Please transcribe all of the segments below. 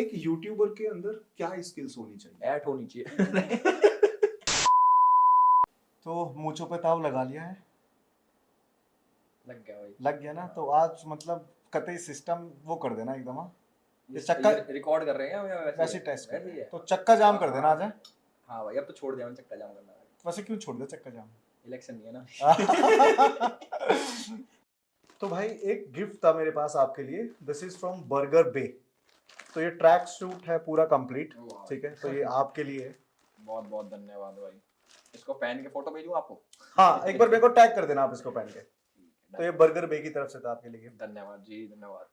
एक यूट्यूबर के अंदर क्या स्किल्स होनी चाहिए? ऐट होनी चाहिए। तो मूंछों पे ताव लगा लिया है, लग गया भाई। लग गया ना? तो आज मतलब कतई सिस्टम वो कर देना एकदम। हाँ, ये चक्का रिकॉर्ड कर रहे हैं या वैसे टेस्ट कर वैसे ही रहे हैं। है। तो चक्का जाम कर देना आज है। हाँ भाई, अब तो छोड़ दिया मैंने चक्का जाम करना। वैसे क्यों छोड़ दे चक्का जाम? इलेक्शन नहीं है ना। तो भाई एक गिफ्ट था मेरे पास आपके लिए। दिस इज फ्रॉम बर्गर बे। तो ये ट्रैक सूट है पूरा कंप्लीट, ठीक है? तो ये आपके लिए है। बहुत बहुत धन्यवाद भाई। इसको पहन के फोटो भेजूं आपको? हाँ, एक बार मेरे को टैग कर देना आप इसको पहन के। तो ये बर्गर बे की तरफ से था आपके लिए गिफ्ट। धन्यवाद जी, धन्यवाद।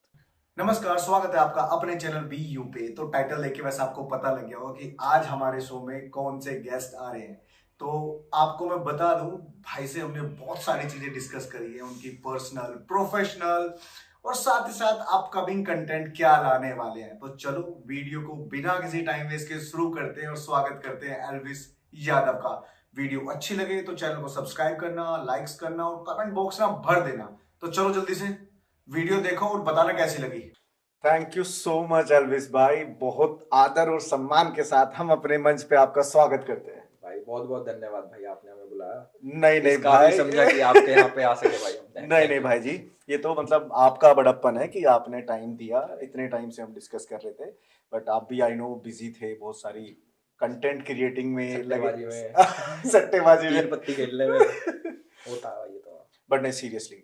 नमस्कार, स्वागत है आपका अपने चैनल बी यू पे। तो टाइटल देख के वैसे आपको पता लग गया होगा कि आज हमारे शो में कौन से गेस्ट आ रहे हैं। तो आपको मैं बता दूं, भाई से हमने बहुत सारी चीजें डिस्कस करी है, उनकी पर्सनल, प्रोफेशनल और साथ ही साथ अपकमिंग कंटेंट क्या लाने वाले हैं। तो चलो वीडियो को बिना किसी टाइम वेस्ट के शुरू करते हैं और स्वागत करते हैं एल्विस यादव का। वीडियो अच्छी लगे तो चैनल को सब्सक्राइब करना, लाइक्स करना और कमेंट बॉक्स में भर देना। तो चलो जल्दी से वीडियो देखो और बताना कैसी लगी। Thank you so much Elvis भाई, बहुत आदर और सम्मान के साथ हम अपने मंच पे आपका स्वागत करते हैं। भाई बहुत बहुत धन्यवाद भाई, आपने हमें बुलाया। नहीं भाई, समझा कि आपके यहाँ पे आ सके भाई हमने। नहीं भाई जी, ये तो मतलब आपका बड़प्पन है कि आपने टाइम दिया। इतने टाइम से हम डिस्कस कर रहे थे, बट आप भी आई नो बिजी थे, बहुत सारी कंटेंट क्रिएटिंग में सट्टेबाजी में सट्टेबाजी में, तीन पत्ती खेलने में होता है ये तो। बट नहीं सीरियसली,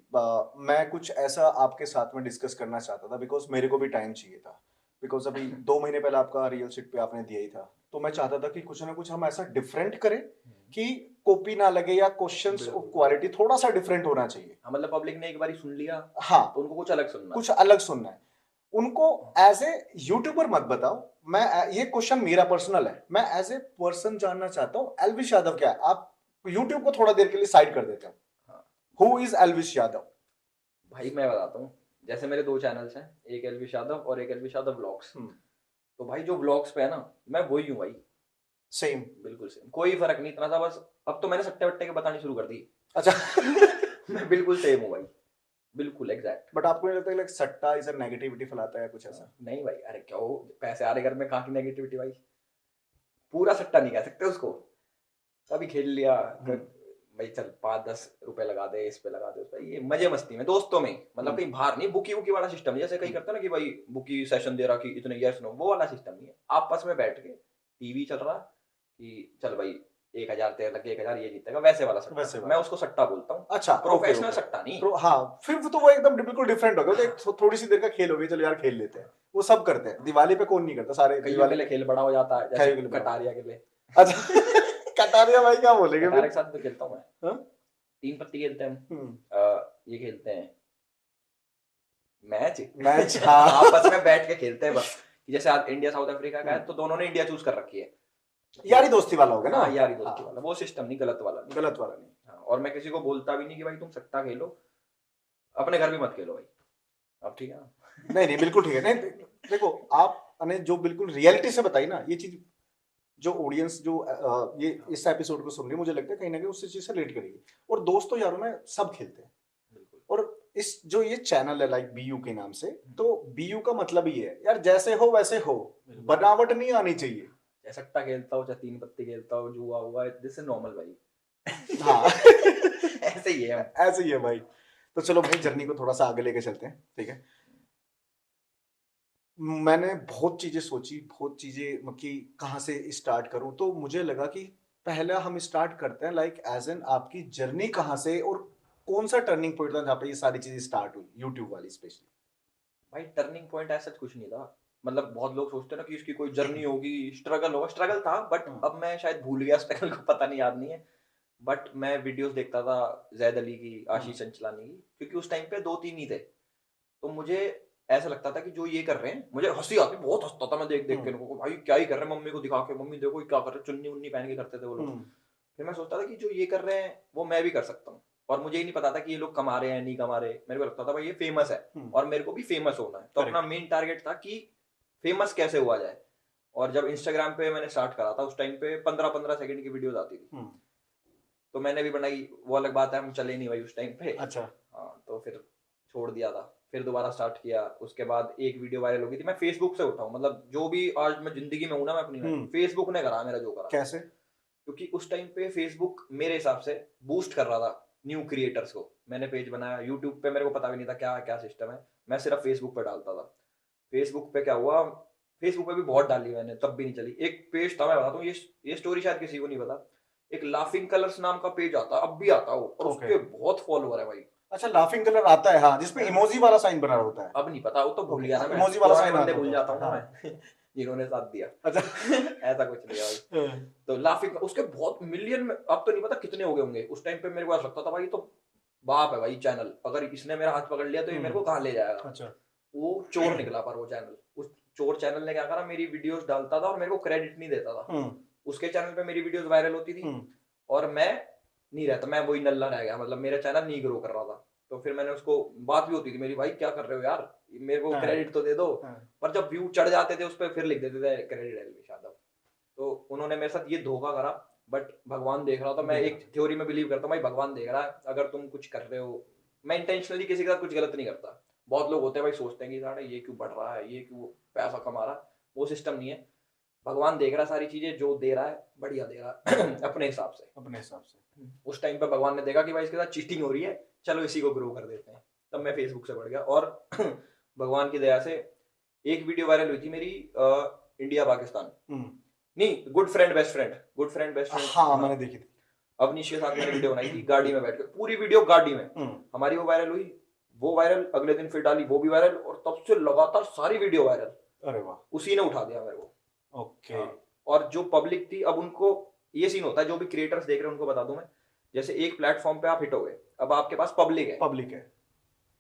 मैं कुछ ऐसा आपके साथ में डिस्कस करना चाहता था बिकॉज मेरे को भी टाइम चाहिए था। बिकॉज अभी 2 महीने पहले आपका रियल शिट पे आपने दिया ही था, तो मैं चाहता था कि कुछ ना कुछ हम ऐसा डिफरेंट करें कि कॉपी ना लगे या क्वेश्चंस और क्वालिटी थोड़ा सा डिफरेंट होना चाहिए। हाँ, मतलब पब्लिक ने एक बार सुन लिया, हाँ, तो उनको कुछ अलग सुनना, कुछ अलग सुनना है उनको। एज ए यूट्यूबर मत बताओ, मैं ये क्वेश्चन मेरा पर्सनल है, मैं एज ए पर्सन जानना चाहता हूँ एल्विश यादव क्या है। आप यूट्यूब को थोड़ा देर के लिए साइड कर देते हो। Who is Elvish Yadav? भाई मैं बताता हूँ, जैसे मेरे 2 चैनल्स हैं, एक एल्विश यादव और एक एल्विश यादव व्लॉग्स। तो भाई जो व्लॉग्स पे है ना, मैं वही हूँ भाई, सेम, बिल्कुल सेम, कोई फर्क नहीं इतना सा। बस अब तो मैंने सट्टे वट्टे के बतानी शुरू कर दी। अच्छा। मैं बिल्कुल सेम हूँ भाई, बिल्कुल एग्जैक्ट। बट आपको नहीं लगता है सट्टा इज नेगेटिविटी फैलाता है कुछ ऐसा? नहीं भाई, अरे क्या हो, पैसे आ रहे घर में, कहाँ की नेगेटिविटी भाई। पूरा सट्टा नहीं कह सकते उसको, कभी खेल लिया भाई, चल 5-10 रुपए लगा दे, इस पे लगा दे, उस पे, ये मजे मस्ती में, दोस्तों में, मतलब कहीं बाहर नहीं। बुकी वुकी वाला सिस्टम जैसे कहीं करते हैं ना कि भाई बुकी सेशन दे रहा कि इतने यस नो, वो वाला सिस्टम नहीं है। आपस में बैठ के टीवी चल रहा कि चल भाई 1000 तेरे लगे, 1000 ये जीतेगा, वैसे वाला सट्टा। वैसे मैं उसको सट्टा बोलता हूँ। अच्छा, प्रोफेशनल सट्टा नहीं। हाँ, फिर तो वो एकदम बिल्कुल डिफरेंट हो गया। तो थोड़ी सी देर का खेल हो गया, चलो यार खेल लेते हैं, वो सब करते हैं। दिवाली पे कौन नहीं करता, सारे कईयों के लिए खेल बड़ा हो जाता है, जैसे कटारिया के लिए। अच्छा। कटारिया भाई क्या बोलेंगे? कटारिया के साथ तो खेलता हूँ मैं। 3 पत्ती खेलते हैं, ये खेलते हैं मैच। हाँ, आपस में बैठ के खेलते हैं बस। जैसे आज इंडिया साउथ अफ्रीका का है, तो दोनों ने इंडिया चूज कर रखी है। यारी दोस्ती वाला हो गया ना? हाँ, यारी दोस्ती वाला, वो सिस्टम नहीं, गलत वाला नहीं। गलत वाला नहीं। हाँ, और मैं किसी को बोलता भी नहीं कि भाई तुम सट्टा खेलो, अपने घर भी मत खेलो भाई। अब ठीक है ना? नहीं बिल्कुल ठीक है। नहीं देखो, आपने जो बिल्कुल रियलिटी से बताई ना ये चीज, जो ऑडियंस जो ये इस एपिसोड को सुन रही है, मुझे लगता है कहीं ना कहीं उस चीज से रिलेट करेगी। और दोस्तों यारों में सब खेलते हैं। और इस जो ये चैनल है लाइक बीयू के नाम से, तो बीयू का मतलब ही है यार, जैसे हो वैसे हो, बनावट नहीं आनी चाहिए। चाहे सट्टा खेलता हो, चाहे 3 पत्ती खेलता हो, जुआ हुआ, दिस इज नॉर्मल भाई। हाँ। ऐसे ही है, ऐसे ही है भाई। तो चलो भाई, जर्नी को थोड़ा सा आगे लेके चलते हैं, ठीक है? मैंने बहुत चीजें सोची, बहुत चीजें कि कहाँ से स्टार्ट करूं। तो मुझे लगा कि पहला हम स्टार्ट करते हैं लाइक एज एन आपकी जर्नी कहाँ से और कौन सा टर्निंग पॉइंट था जहाँ पे ये सारी चीजें स्टार्ट हुई, यूट्यूब वाली स्पेशली। भाई टर्निंग पॉइंट ऐसा कुछ नहीं था। मतलब बहुत लोग सोचते हैं ना कि इसकी कोई जर्नी होगी, स्ट्रगल होगा। स्ट्रगल था, बट अब मैं शायद भूल गया स्ट्रगल को, पता नहीं, याद नहीं है। बट मैं वीडियोस देखता था जैद अली की, आशीष चंचलानी की, क्योंकि उस टाइम पे 2-3 ही थे। तो मुझे ऐसा लगता था कि जो ये कर रहे हैं, मुझे हंसी आती, बहुत हंसता था मैं देख देख के उनको, भाई क्या ही कर रहे हैं, मम्मी को दिखा के, मम्मी देखो क्या कर रहे हैं, चुन्नी उन्नी पहन के करते थे वो लोग। फिर मैं सोचता था कि जो ये कर रहे हैं वो मैं भी कर सकता हूँ। और मुझे ही नहीं पता था कि ये लोग कमा रहे हैं नहीं कमा रहे। मेरे को लगता था भाई ये फेमस है और मेरे को भी फेमस होना है। तो अपना मेन टारगेट था कि फेमस कैसे हुआ जाए। और जब इंस्टाग्राम पे मैंने स्टार्ट करा था, उस टाइम पे 15-15 सेकंड की वीडियोस आती थी। तो मैंने भी बनाई, वो अलग बात है, हम चले नहीं भाई उस टाइम पे। अच्छा। हाँ, तो फिर छोड़ दिया था। फिर दोबारा स्टार्ट किया, उसके बाद एक वीडियो वायरल हो गई थी। मैं फेसबुक से उठा हूँ, मतलब जो भी आज मैं जिंदगी में हूँ ना मैं अपनी में, फेसबुक ने करा मेरा जो करा। कैसे? क्योंकि उस टाइम पे फेसबुक मेरे हिसाब से बूस्ट कर रहा था न्यू क्रिएटर्स को। मैंने पेज बनाया यूट्यूब पे, मेरे को पता भी नहीं था क्या क्या सिस्टम है, मैं सिर्फ फेसबुक पे डालता था। फेसबुक पे क्या हुआ, फेसबुक पे भी बहुत डाली मैंने, तब भी नहीं चली। एक पेज था, मैं बताता हूँ, ये स्टोरी शायद किसी को नहीं पता, एक लाफिंग कलर्स नाम का पेज आता, अब भी आता हो, और उसके बहुत फॉलोअर है भाई। अच्छा, लाफिंग कलर आता है, हाँ, जिसपे इमोजी वाला साइन बना होता है। अब नहीं पता, वो तो भूल गया ना मैं, इमोजी वाला पुराने साइन बंदे आता भूल जाता हूँ ना हाँ। मैं जिन्होंने साथ दिया। अच्छा ऐसा कुछ नहीं है भाई। तो लाफिंग उसके बहुत मिलियन में, अब तो नहीं पता कितने हो गए होंगे। उस टाइम पे मेरे को ऐसा लगता था भाई तो बाप है भाई चैनल, अगर इसने मेरा हाथ पकड़ लिया तो ये मेरे को कहाँ ले जाएगा। अच्छा। वो चोर निकला, पर वो चैनल, उस चोर चैनल ने क्या करा, मेरी वीडियोस डालता था और मेरे को क्रेडिट नहीं देता था। उसके चैनल पे मेरी वीडियोस वायरल होती थी और मैं नहीं रहता, मैं वही नल्ला रह गया, मतलब मेरा चैनल नहीं ग्रो कर रहा था। तो फिर मैंने उसको, बात भी होती थी मेरी, भाई क्या कर रहे हो यार, मेरे को क्रेडिट तो दे दो। पर जब व्यू चढ़ जाते थे उस पर, फिर लिख देते थे क्रेडिट एलविश यादव। तो उन्होंने मेरे साथ ये धोखा करा, बट भगवान देख रहा था। मैं एक थ्योरी में बिलीव करता हूँ भाई, भगवान देख रहा है, अगर तुम कुछ कर रहे हो। मैं इंटेंशनली किसी के साथ कुछ गलत नहीं करता। बहुत लोग होते हैं भाई, सोचते हैं कि साढ़े ये क्यों बढ़ रहा है, ये क्यों पैसा कमा रहा है, वो सिस्टम नहीं है। भगवान देख रहा है सारी चीजें, जो दे रहा है बढ़िया दे रहा है अपने हिसाब से, अपने हिसाब से। उस टाइम पे भगवान ने देखा कि भाई इसके साथ चीटिंग हो रही है, चलो इसी को ग्रो कर देते हैं। तब मैं फेसबुक से बढ़ गया, और भगवान की दया से एक वीडियो वायरल हुई थी मेरी, इंडिया पाकिस्तान, नहीं, good friend best friend, good friend best friend, हाँ मैंने देखी थी। अवनीश के साथ मैंने वीडियो बनाई थी, गाड़ी में बैठकर, पूरी वीडियो गाड़ी में हमारी, वो वायरल हुई। वो वायरल, अगले दिन फिर डाली, वो भी वायरल, और तब से लगातार सारी वीडियो वायरल। अरे वाह, उसी ने उठा दिया मेरे को। ओके। और जो पब्लिक थी, अब उनको ये सीन होता है, जो भी क्रिएटर्स देख रहे हैं उनको बता दूं मैं, जैसे एक प्लेटफॉर्म पे आप हिट हो गए, अब आपके पास पब्लिक है,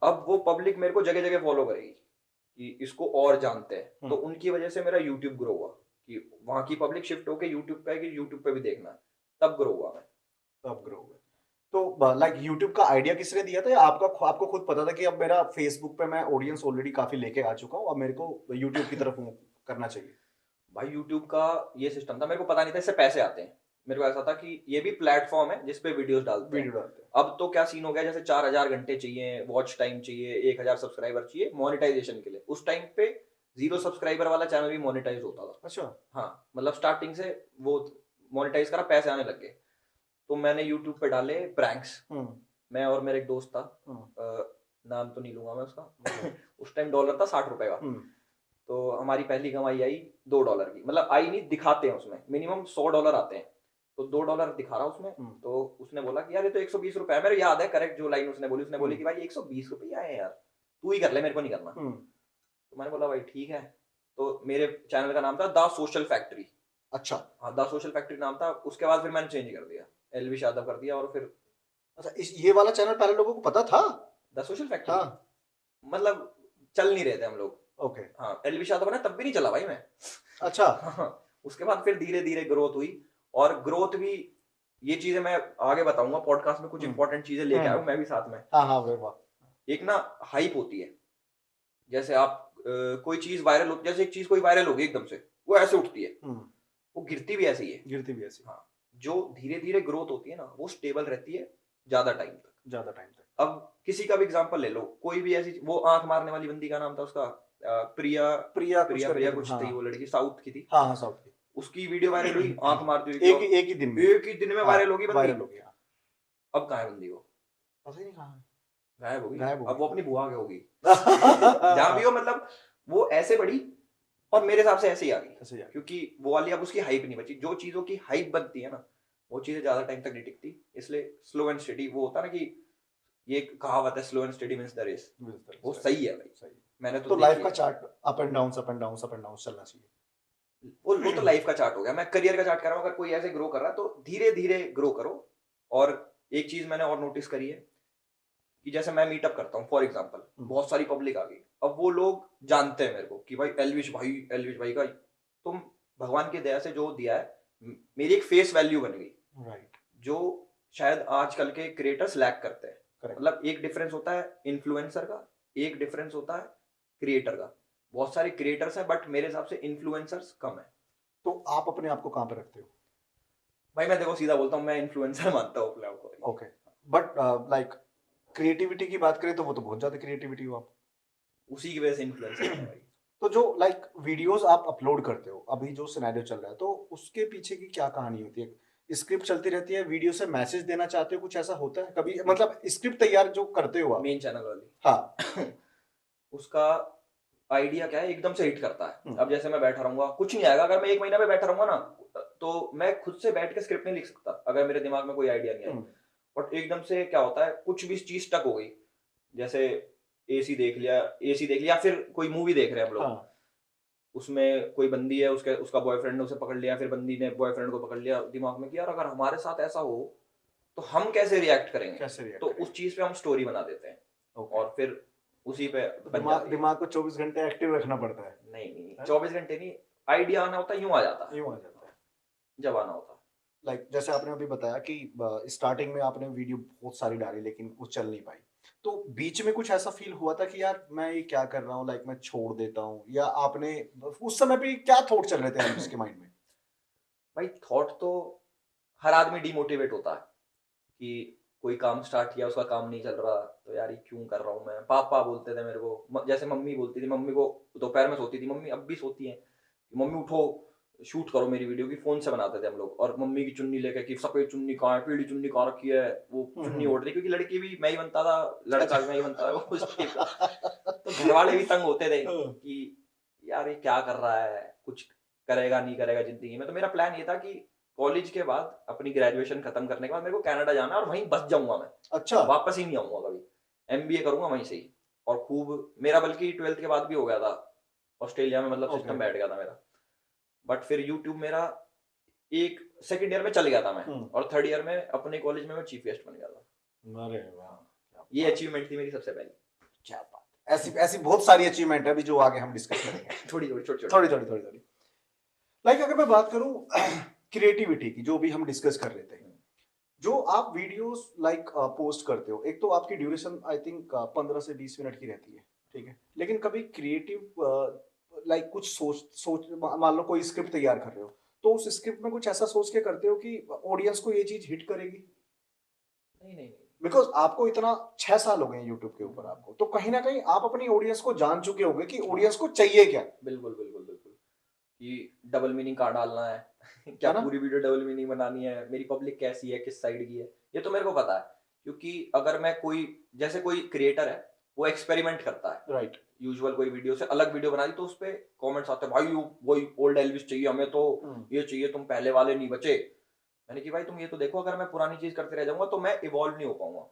अब वो पब्लिक मेरे को जगह जगह फॉलो करेगी कि इसको और जानते हैं। तो उनकी वजह से मेरा यूट्यूब ग्रो हुआ, कि वहां की पब्लिक शिफ्ट होके यूट्यूब पे, कि यूट्यूब पे भी देखना, तब ग्रो हुआ मैं। तब ग्रो हुआ। तो लाइक यूट्यूब का आइडिया किसने दिया था, या आपको खुद पता था कि अब मेरा फेसबुक पे मैं ऑडियंस ऑलरेडी काफी लेके आ चुका हूँ, अब मेरे को यूट्यूब की तरफ करना चाहिए? भाई यूट्यूब का ये सिस्टम था, मेरे को पता नहीं था इससे पैसे आते हैं। मेरे को ऐसा था कि ये भी प्लेटफॉर्म है जिसपे वीडियोस डालते हैं। अब तो क्या सीन हो गया, जैसे 4000 घंटे चाहिए, वॉच टाइम चाहिए, 1000 सब्सक्राइबर चाहिए मोनेटाइजेशन के लिए। उस टाइम पे 0 सब्सक्राइबर वाला चैनल भी मोनेटाइज होता था। अच्छा। हाँ, मतलब स्टार्टिंग से वो मोनेटाइज करा, पैसे आने लग गए। तो मैंने यूट्यूब पे डाले प्रैंक्स, मैं और मेरा एक दोस्त था, नाम तो नहीं लूंगा मैं उसका उस टाइम डॉलर था 60 रुपए का। तो हमारी पहली कमाई आई $2 की, मतलब आई नहीं, दिखाते हैं उसमें मिनिमम $100 आते हैं, तो $2 दिखा रहा उसमें। तो उसने बोला कि यार ये तो 120 रुपए है, मेरे याद है करेक्ट जो लाइन उसने बोली, उसने बोली कि भाई 120 रुपये आए हैं यार, तू ही कर ले, मेरे को नहीं करना। तो मैंने बोला भाई ठीक है। तो मेरे चैनल का नाम था द सोशल फैक्ट्री। अच्छा। हाँ, द सोशल फैक्ट्री नाम था। उसके बाद फिर मैंने चेंज कर दिया, एलविश यादव कर दिया, और फिर। अच्छा, ये वाला चैनल पहले लोगों को पता था, द सोशल फैक्ट्री? हाँ। मतलब चल नहीं रहे थे हम लोग। ओके। हाँ, एलविश यादव बना तब भी नहीं चला भाई मैं। अच्छा। हाँ, उसके बाद फिर धीरे धीरे ग्रोथ हुई, और ग्रोथ भी, ये चीजें मैं आगे बताऊंगा पॉडकास्ट में, कुछ इंपॉर्टेंट चीजें लेके आया हूं मैं भी साथ में। हाँ हाँ वाह। एक ना हाइप होती है, जैसे आप कोई चीज वायरल होती है, जैसे एक चीज कोई वायरल होगी एकदम से, वो ऐसे उठती है, वो गिरती भी ऐसी है। हाँ, जो धीरे धीरे ग्रोथ होती है ना, वो स्टेबल रहती है ज्यादा टाइम तक। अब किसी का भी एग्जांपल ले लो, कोई भी ऐसी, वो आंख मारने वाली बंदी का नाम था उसका, प्रिया कुछ थी, वो लड़की साउथ की थी। हाँ, साउथ की। उसकी वीडियो वायरल हुई, आंख मारती हुई, एक ही दिन में वायरल होगी बंदी। अब कहाँ है बंदी, वो पता ही नहीं कहाँ है, गायब होगी। अब वो अपनी बुआ के होगी जहाँ भी हो, मतलब वो ऐसे बढ़ी, और मेरे हिसाब से ऐसे ही आ गई, क्योंकि वो वाली अब उसकी हाइप नहीं बची। जो चीजों की हाइप बनती है ना, वो चीजें ज्यादा टाइम तक नहीं टिकती, इसलिए स्लो एंड स्टेडी। वो होता है ना कि ये कहावत है, slow and steady wins the race, वो सही है भाई। सही। मैंने तो लाइफ का चार्ट अप एंड डाउन चलना चाहिए। वो तो लाइफ का चार्ट हो गया, मैं करियर का चार्ट कर रहा हूँ। अगर कोई ऐसे ग्रो कर रहा है तो धीरे धीरे ग्रो करो। और एक चीज मैंने और नोटिस करी है कि जैसे मैं मीटअप करता हूँ फॉर एग्जांपल, बहुत सारी पब्लिक आ गई, अब वो लोग जानते हैं मेरे को कि भाई एलविश भाई का तुम, भगवान की दया से जो दिया है, मेरी एक फेस वैल्यू बन गई। राइट। जो शायद आजकल के क्रिएटर्स लैक करते हैं। मतलब एक डिफरेंस होता है इन्फ्लुएंसर का, एक डिफरेंस होता है क्रिएटर का। बहुत सारे क्रिएटर्स हैं, बट मेरे हिसाब से इन्फ्लुएंसर्स कम है। तो आप अपने आप को कहाँ पे रखते हो? भाई मैं देखो सीधा बोलता हूँ, मैं इन्फ्लुएंसर मानता हूँ अपने आप को। ओके, बट लाइक क्रिएटिविटी की बात करें तो वो तो बहुत ज्यादा क्रिएटिविटी हो आप। उसी की वजह से इन्फ्लुएंस है भाई। तो जो लाइक वीडियोस आप अपलोड करते हो, अभी जो सिनेरियो चल रहा है, तो उसके पीछे की क्या कहानी होती है? स्क्रिप्ट चलती रहती है, वीडियो से मैसेज देना चाहते हो, कुछ ऐसा होता है कभी? मतलब स्क्रिप्ट तैयार जो करते हो आप? मेन चैनल वाली। हाँ। उसका आइडिया क्या है, एकदम से हिट करता है। अब हम्म। जैसे मैं बैठा रहूंगा, कुछ नहीं आएगा। अगर मैं 1 महीना में बैठा रहूंगा ना, तो मैं खुद से बैठ के स्क्रिप्ट नहीं लिख सकता अगर मेरे दिमाग में कोई आइडिया नहीं आया। हम्म। बट एकदम से क्या होता है, कुछ भी चीज स्टक हो गई, जैसे एसी देख लिया, फिर कोई मूवी देख रहे हैं हम लोग, हाँ। उसमें कोई बंदी है, उसका बॉयफ्रेंड ने उसे पकड़ लिया, फिर बंदी ने बॉयफ्रेंड को पकड़ लिया, दिमाग में कि यार अगर हमारे साथ ऐसा हो तो हम कैसे रिएक्ट करेंगे। कैसे रिएक्ट तो करेंगे? उस चीज पे हम स्टोरी बना देते हैं ओके। और फिर उसी पे तो बन दिमाग जाती है। दिमाग को 24 घंटे एक्टिव रखना पड़ता है? नहीं नहीं, है? 24 घंटे नहीं। आइडिया आना होता है, यूं आ जाता है यूं आ जाता है। जब आना होता है। लाइक जैसे आपने अभी बताया कि स्टार्टिंग में आपने वीडियो बहुत सारी डाली लेकिन वो चल नहीं पाई, तो बीच में कुछ ऐसा फील हुआ था कि यार मैं ये क्या कर रहा हूँ, लाइक मैं छोड़ देता हूँ, या आपने उस समय पे क्या थॉट चल रहे थे आपके माइंड में? भाई थॉट तो, हर आदमी डिमोटिवेट होता है कि कोई काम स्टार्ट किया, उसका काम नहीं चल रहा, तो यार ये क्यों कर रहा हूँ मैं। पापा बोलते थे मेरे को, जैसे मम्मी बोलती थी, मम्मी को दोपहर में सोती थी मम्मी, अब भी सोती है, मम्मी उठो शूट करो मेरी वीडियो की। फोन से बनाते थे हम लोग, और मम्मी की चुन्नी लेके कि सफेद चुन्नी कहाँ है, पीली चुन्नी कहाँ रखी है, वो चुन्नी ओढ़ रही, क्योंकि लड़की भी मैं ही बनता था, लड़का भी मैं ही बनता था उस टाइप का। तो घर वाले भी तंग होते थे कि यार ये क्या कर रहा है, कुछ करेगा नहीं करेगा जिंदगी में। तो मेरा प्लान ये था कि कॉलेज के बाद, अपनी ग्रेजुएशन खत्म करने के बाद, मेरे को कनाडा जाना है और वहीं बस जाऊंगा मैं, अच्छा। वापस ही नहीं आऊंगा कभी। एमबीए करूंगा वहीं से ही, और खूब, मेरा बल्कि 12th के बाद भी हो गया था ऑस्ट्रेलिया में, मतलब ओके। सिस्टम बैठ गया था मेरा। बट फिर यूट्यूब मेरा एक सेकंड ईयर में चल गया था मैं, और थर्ड ईयर में अपने कॉलेज में मैं चीफ गेस्ट बन गया था। अरे वाह, ये अचीवमेंट थी मेरी सबसे पहली। क्या बात है। ऐसी ऐसी बहुत सारी अचीवमेंट है अभी जो आगे हम डिस्कस करेंगे। थोड़ी थोड़ी छोटी थोड़ी छोटी। थोड़ी थोड़ी थोड़ी। लाइक अगर मैं बात करूं क्रिएटिविटी की, जो भी हम डिस्कस कर रहे थे, जो आप वीडियोस लाइक पोस्ट करते हो, एक तो आपकी ड्यूरेशन आई थिंक 15 से 20 मिनट की रहती है, ठीक है, लेकिन कभी क्रिएटिव लाइक कुछ सोच सोच मान लो कोई स्क्रिप्ट तैयार कर रहे हो, तो उस स्क्रिप्ट में कुछ ऐसा सोच के करते हो कि ऑडियंस को ये चीज हिट करेगी? नहीं नहीं नहीं। बिकॉज आपको इतना 6 साल हो गए यूट्यूब के ऊपर, आपको तो कहीं ना कहीं आप अपनी ऑडियंस को जान चुके होंगे कि ऑडियंस को चाहिए क्या। बिल्कुल बिल्कुल बिल्कुल, कि डबल मीनिंग कहाँ डालना है क्या है ना? पूरी वीडियो डबल मीनिंग बनानी है, मेरी पब्लिक कैसी है, किस साइड की है, ये तो मेरे को पता है। क्योंकि अगर मैं कोई, जैसे कोई क्रिएटर है, वो एक्सपेरिमेंट करता है, राइट। यूजुअल कोई वीडियो से अलग वीडियो बना दी, तो उस पे कमेंट्स आते हैं, भाई वही ओल्ड एल्विस चाहिए हमें, तो ये चाहिए, तुम पहले वाले नहीं बचे। मैंने कि भाई तुम ये तो देखो, अगर मैं पुरानी चीज करते रह जाऊंगा तो मैं इवॉल्व नहीं हो पाऊंगा।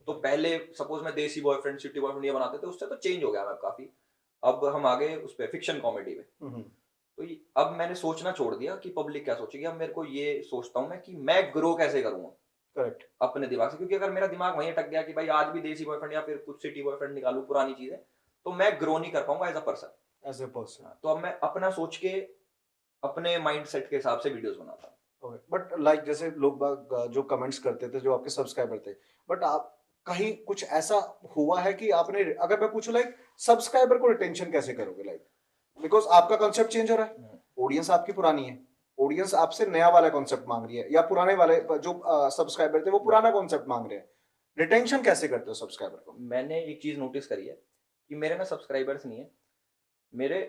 तो पहले सपोज मैं देसी बॉयफ्रेंड, सिटी बॉयफ्रेंड ये बनाते थे, उससे तो चेंज हो गया मैं काफी। अब हम आ गए उस पे फिक्शन कॉमेडी में। तो अब मैंने सोचना छोड़ दिया कि पब्लिक क्या सोचेगी। अब मेरे को ये सोचता हूँ मैं कि मैं ग्रो कैसे करूंगा करेक्ट। अपने दिमाग से, क्योंकि अगर मेरा दिमाग वहीं अटक गया कि भाई आज भी देसी बॉयफ्रेंड या फिर कुछ सिटी बॉयफ्रेंड निकालू पुरानी चीजें, तो मैं ग्रो नहीं कर पाऊंगा as a person. As a person. तो अब मैं अपना सोच के, अपने माइंड सेट के हिसाब से वीडियोस बनाता हूँ। बट लाइक जैसे लोग जो कमेंट्स करते थे, जो आपके सब्सक्राइबर थे, बट आप कहीं कुछ ऐसा हुआ है कि आपने, अगर मैं पूछूं लाइक सब्सक्राइबर को रिटेंशन कैसे करोगे, लाइक बिकॉज आपका कॉन्सेप्ट चेंज हो रहा है, ऑडियंस आपकी पुरानी है, ऑडियंस आपसे नया वाला कॉन्सेप्ट मांग रही है, या पुराने वाले जो सब्सक्राइबर थे वो पुराना कॉन्सेप्ट मांग रहे हैं, रिटेंशन कैसे करते हो सब्सक्राइबर को? मैंने एक चीज नोटिस करी है कि मेरे ना सब्सक्राइबर्स नहीं है, मेरे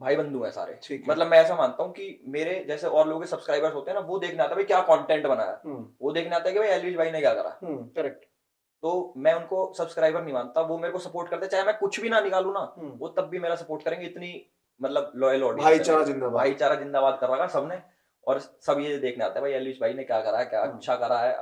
भाई बंधु हैं सारे। ठीक है। मतलब मैं ऐसा मानता हूँ कि मेरे जैसे और लोगों के सब्सक्राइबर्स होते हैं ना, वो देखने आता है भाई क्या कंटेंट बनाया, वो देखने आता है कि भाई एलविश भाई ने क्या करा। करेक्ट। तो मैं उनको सब्सक्राइबर नहीं मानता, वो मेरे को सपोर्ट करते हैं, चाहे मैं कुछ भी ना निकालू ना, वो तब भी मेरा सपोर्ट करेंगे। इतनी मतलब लॉयल ऑडियंस है। भाईचारा जिंदाबाद। भाईचारा जिंदाबाद कर रखा सबने, और सब ये देखने आते हैं भाई एलविश भाई ने क्या करा है, क्या अच्छा करा है।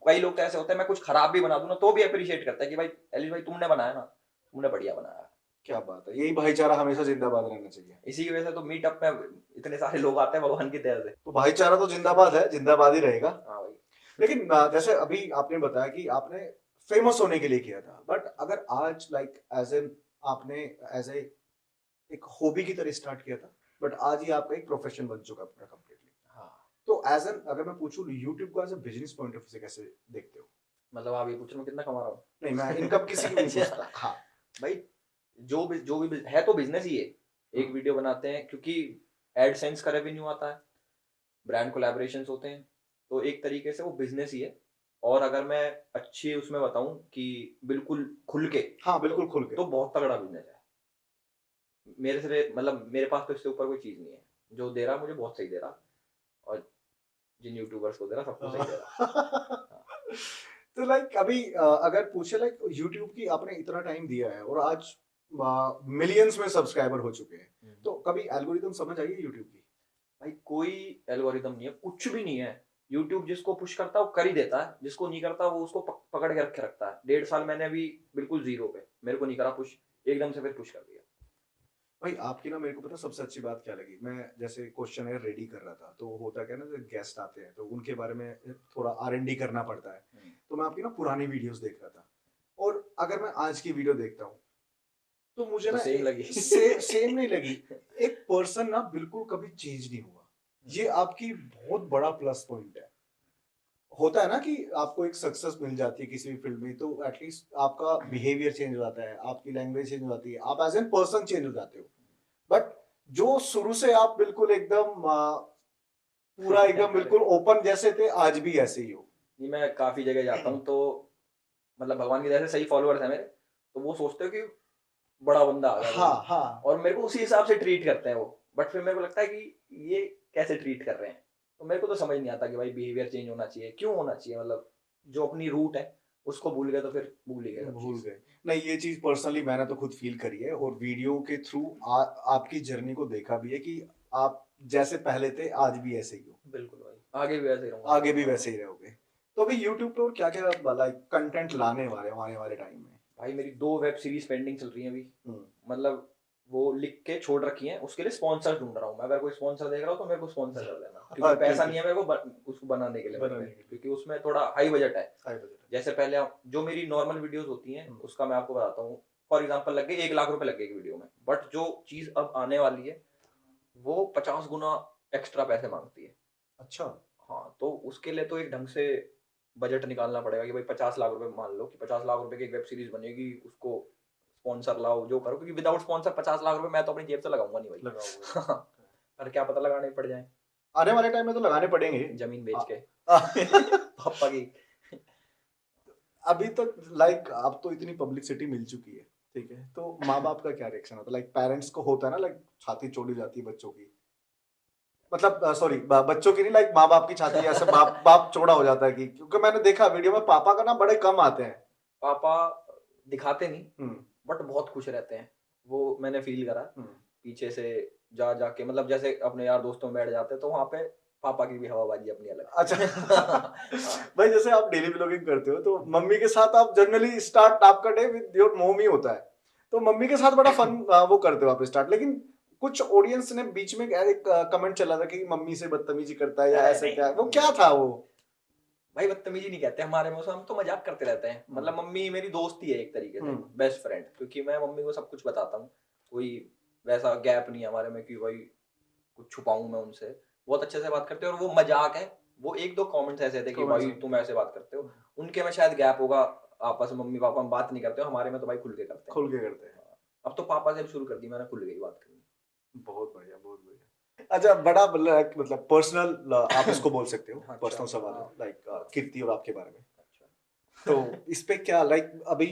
कई लोग तो ऐसे होते हैं, मैं कुछ खराब भी बना दूं ना तो भी अप्रिशिएट करते हैं कि भाई एलविश भाई तुमने बनाया ना, तुमने बढ़िया बनाया। क्या बात है, यही भाईचारा हमेशा जिंदाबाद रहना चाहिए। इसी की वजह से तो मीटअप में इतने सारे लोग आते हैं भगवान की दया से। तो भाईचारा तो जिंदाबाद है, जिंदाबाद ही रहेगा। हाँ भाई। लेकिन जैसे अभी आपने बताया कि आपने फेमस होने के लिए किया था, बट अगर आज लाइक एज एन आपने एज ए एक हॉबी की तरह स्टार्ट किया था, बट आज ही आपका एक प्रोफेशन बन चुका है कंप्लीटली, हाँ। तो एज एन अगर मैं पूछूं यूट्यूब को as a business point of view से कैसे देखते हो? मतलब आप ये पूछ रहे हो कितना कमा रहा हूँ? नहीं, मैं इनकम किसी की नहीं पूछता। हाँ भाई, जो भी है तो बिजनेस ही है। एक वीडियो बनाते हैं क्योंकि एडसेंस का रेवेन्यू आता है, ब्रांड कोलैबोरेशंस होते हैं, तो एक तरीके से वो बिजनेस ही है। और अगर मैं अच्छी उसमें बताऊं कि बिल्कुल खुल के, हाँ बिल्कुल खुल के, तो बहुत तगड़ा बिजनेस है। मेरे से मतलब मेरे पास तो इससे ऊपर कोई चीज नहीं है। जो दे रहा मुझे बहुत सही दे रहा, और जिन यूट्यूबर्स को दे रहा सबको सही दे रहा। हाँ। तो लाइक अभी अगर पूछे लाइक यूट्यूब की आपने इतना टाइम दिया है और आज मिलियंस में सब्सक्राइबर हो चुके हैं, तो कभी एल्गोरिदम समझ आई है यूट्यूब की? भाई कोई एल्गोरिदम नहीं है, कुछ भी नहीं है। यूट्यूब जिसको पुश करता है वो कर ही देता है, जिसको नहीं करता वो उसको पकड़ के रखे रखता है। 1.5 साल मैंने अभी बिल्कुल जीरो पे, मेरे को नहीं करा पुश, एकदम से फिर पुश कर दिया। भाई आपकी ना मेरे को पता सबसे अच्छी बात क्या लगी, मैं जैसे क्वेश्चन है रेडी कर रहा था, तो होता क्या है ना, गेस्ट आते हैं तो उनके बारे में थोड़ा R&D करना पड़ता है। तो मैं आपकी ना पुरानी वीडियोस देख रहा था, और अगर मैं आज की वीडियो देखता हूँ तो मुझे तो ना सेम लगी। सेम नहीं लगी। एक पर्सन ना बिल्कुल कभी चेंज नहीं हुआ। ये आपकी बहुत बड़ा प्लस पॉइंट है। होता है ना कि आपको एक सक्सेस मिल जाती है किसी भी फील्ड में, तो एटलीस्ट आपका बिहेवियर चेंज हो जाता है, आपकी लैंग्वेज चेंज हो जाती है, आप एज एन पर्सन चेंज हो जाते हो। बट जो शुरू से आप बिल्कुल एकदम पूरा एकदम बिल्कुल ओपन जैसे थे, आज भी ऐसे ही हो। नहीं, मैं काफी जगह जाता हूँ तो मतलब भगवान की दया से सही फॉलोअर्स हैं मेरे, तो वो सोचते हो कि बड़ा बंदा आ गया हाँ कोई, हाँ। और मेरे को उसी हिसाब से ट्रीट करते हैं वो। बट फिर मेरे को लगता है कि ये कैसे ट्रीट कर रहे हैं, तो मेरे को तो समझ नहीं आता कि भाई बिहेवियर चेंज होना चाहिए, क्यों होना चाहिए? मतलब जो अपनी रूट है उसको भूल गए तो फिर भूल ही गए सब भूल चीज। गए। नहीं, ये चीज पर्सनली मैंने तो खुद फील करी है, और वीडियो के थ्रू आपकी जर्नी को देखा भी है कि आप जैसे पहले थे आज भी ऐसे ही हो, बिल्कुल भाई, आगे भी वैसे ही रहूंगा। आगे भी वैसे ही रहोगे। तो अभी यूट्यूब पे और क्या क्या लाइक कंटेंट लाने वाले हो आने वाले टाइम में? भाई मेरी 2 वेब सीरीज पेंडिंग चल रही हैं अभी। हम्म। मतलब वो लिख के छोड़ रखी हैं, उसके लिए स्पॉन्सर ढूंढ रहा हूँ मैं। अगर कोई स्पॉन्सर देख रहा हो तो मेरे को स्पॉन्सर कर देना, क्योंकि पैसा ठीक नहीं है। है मेरे को उसको बनाने के लिए मेरे पे, बनाने के लिए क्योंकि उसमें थोड़ा हाई बजट है। हाई बजट जैसे पहले जो मेरी नॉर्मल वीडियोस होती हैं उसका मैं आपको बताता हूँ। फॉर एग्जाम्पल लग गए 1 लाख रुपए लग गए एक वीडियो में, बट जो चीज अब आने वाली है वो 50 गुना एक्स्ट्रा पैसे मांगती है। अच्छा। हाँ, तो उसके लिए तो एक ढंग से बजट निकालना पड़ेगा कि भाई 50 लाख रुपए, मान लो कि 50 लाख रुपए की एक वेब सीरीज बनेगी, उसको स्पॉन्सर लाओ जो करो, क्योंकि विदाउट स्पॉन्सर 50 लाख रुपए मैं तो अपनी जेब से लगाऊंगा नहीं भाई। लगाओगे? पर क्या पता लगाने पड़ जाए, आने वाले टाइम में तो लगाने पड़ेंगे। जमीन बेच के। आ- पापा की। अभी तक लाइक अब तो इतनी पब्लिसिटी मिल चुकी है, ठीक है, तो माँ बाप का क्या रिएक्शन होता है? लाइक पेरेंट्स को होता है ना, लाइक छाती चोड़ी जाती है बच्चों की, मतलब सॉरी बच्चों की नहीं, लाइक माँ बाप की छाती ऐसे बाप बाप चौड़ा हो जाता है कि, क्योंकि मैंने देखा वीडियो में पापा का ना बड़े कम आते हैं। पापा दिखाते नहीं, हम्म। बट बहुत खुश रहते हैं, वो मैंने फील करा। हम्म। पीछे से जा जाके, मतलब जैसे अपने यार दोस्तों में बैठ जाते हैं तो वहां पे पापा की भी हवाबाजी अपनी अलग अच्छा। है। हाँ। भाई जैसे आप डेली ब्लॉगिंग करते हो तो मम्मी के साथ आप जनरली स्टार्ट आपका डे विद योर मॉम ही होता है, तो मम्मी के साथ बड़ा फन वो करते हो आप स्टार्ट, लेकिन कुछ ऑडियंस ने बीच में एक कमेंट चला था कि मम्मी से बदतमीजी करता है या अरे ऐसे, नहीं, क्या वो क्या था वो? भाई बदतमीजी नहीं कहते हमारे में उसे, हम तो मजाक करते रहते हैं। मतलब मम्मी मेरी दोस्त ही है एक तरीके से, बेस्ट फ्रेंड, क्योंकि मैं मम्मी को सब कुछ बताता हूँ। कोई वैसा गैप नहीं है हमारे में कि भाई कुछ छुपाऊं मैं उनसे। बहुत अच्छे से बात करते हैं, और वो मजाक है। वो 1-2 कमेंट्स ऐसे थे कि Comments भाई हैं। तुम ऐसे बात करते हो, उनके में शायद गैप होगा। आपस में मम्मी पापा हम बात नहीं करते हो, हमारे में तो भाई खुल के करते हैं। खुल के करते हैं। हाँ, अब तो पापा से शुरू कर दी मैंने खुल के ही बात करनी। बहुत बढ़िया, बहुत बढ़िया। अच्छा, बड़ा मतलब पर्सनल आप इसको बोल सकते हो, अच्छा, पर्सनल सवाल है हाँ। लाइक कीर्ति और आपके बारे में। अच्छा। तो इस पे क्या लाइक अभी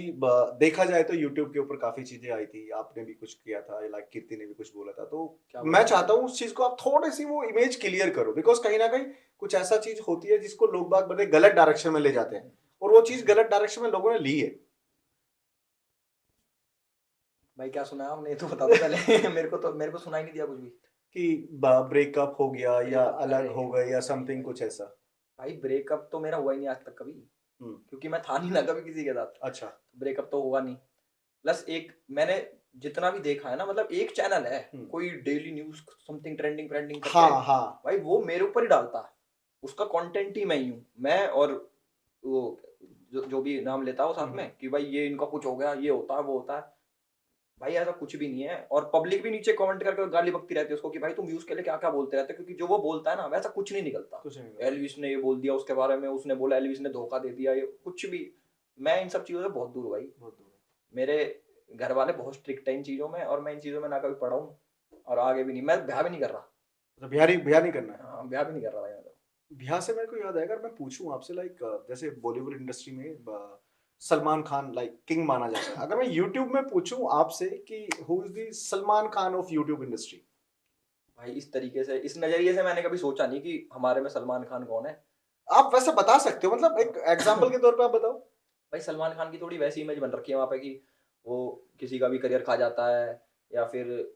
देखा जाए तो यूट्यूब के ऊपर काफी चीजें आई थी, आपने भी कुछ किया था, लाइक कीर्ति ने भी कुछ बोला था, तो क्या मैं बोला? चाहता हूँ उस चीज को आप थोड़ी सी वो इमेज क्लियर करो, बिकॉज कहीं ना कहीं कुछ ऐसा चीज होती है जिसको लोग बाग बड़े गलत डायरेक्शन में ले जाते हैं, और वो चीज गलत डायरेक्शन में लोगों ने ली है। भाई क्या सुना आपने, ये तो बता दो पहले। मेरे को सुनाई नहीं दिया कुछ भी। कि ब्रेकअप हो गया या ब्रेकअप, अलग अरे हो गए या नहीं समथिंग भाई। कुछ ऐसा। भाई ब्रेकअप तो मेरा हुआ ही नहीं आज तक कभी, हम्म। क्योंकि मैं था नहीं ना कभी किसी के साथ। अच्छा। ब्रेकअप तो होगा नहीं। प्लस एक मैंने जितना भी देखा है ना, मतलब एक चैनल है कोई daily news something trending trending करके, हाँ हाँ। भाई वो मेरे ऊपर ही डालता है। उसका कंटेंट ही मैं ही हूँ, मैं और वो जो भी नाम लेता है वो साथ में, कि भाई ये इनका कुछ हो गया, ये होता है वो होता है। भाई ऐसा कुछ भी नहीं है, और पब्लिक भी नीचे कमेंट करके गाली बकती रहती है उसको कि भाई तुम व्यूज के लिए क्या क्या बोलते रहते हो, क्योंकि जो वो बोलता है ना वैसा कुछ नहीं निकलता। कुछ नहीं। एलविस ने ये बोल दिया उसके बारे में, उसने बोला एलविस ने धोखा दे दिया, ये कुछ भी। मैं इन सब चीजों से बहुत दूर हूँ भाई। बहुत दूर। मेरे घर वाले बहुत स्ट्रिक्ट है इन चीजों में, और मैं इन चीजों में ना कभी पढ़ा हूँ, और आगे भी नहीं। मैं ब्याह भी नहीं कर रहा। मतलब ब्याह नहीं करना है? हाँ, ब्याह भी नहीं कर रहा भाई मैं तो। ब्याह से मेरे को याद है, अगर मैं पूछूं आपसे लाइक जैसे बॉलीवुड इंडस्ट्री में सलमान खान लाइक किंग माना जाता है। अगर मैं यूट्यूब में पूछूं आपसे कि who is the Salman Khan of YouTube industry? भाई इस तरीके से, इस नजरिए से मैंने कभी सोचा नहीं कि हमारे में सलमान खान कौन है। आप वैसे बता सकते हो, मतलब एक एग्जांपल के तौर पे आप बताओ। भाई सलमान खान की थोड़ी वैसी इमेज बन रखी है वहाँ पे कि वो किसी का भी करियर खा जाता है, या फिर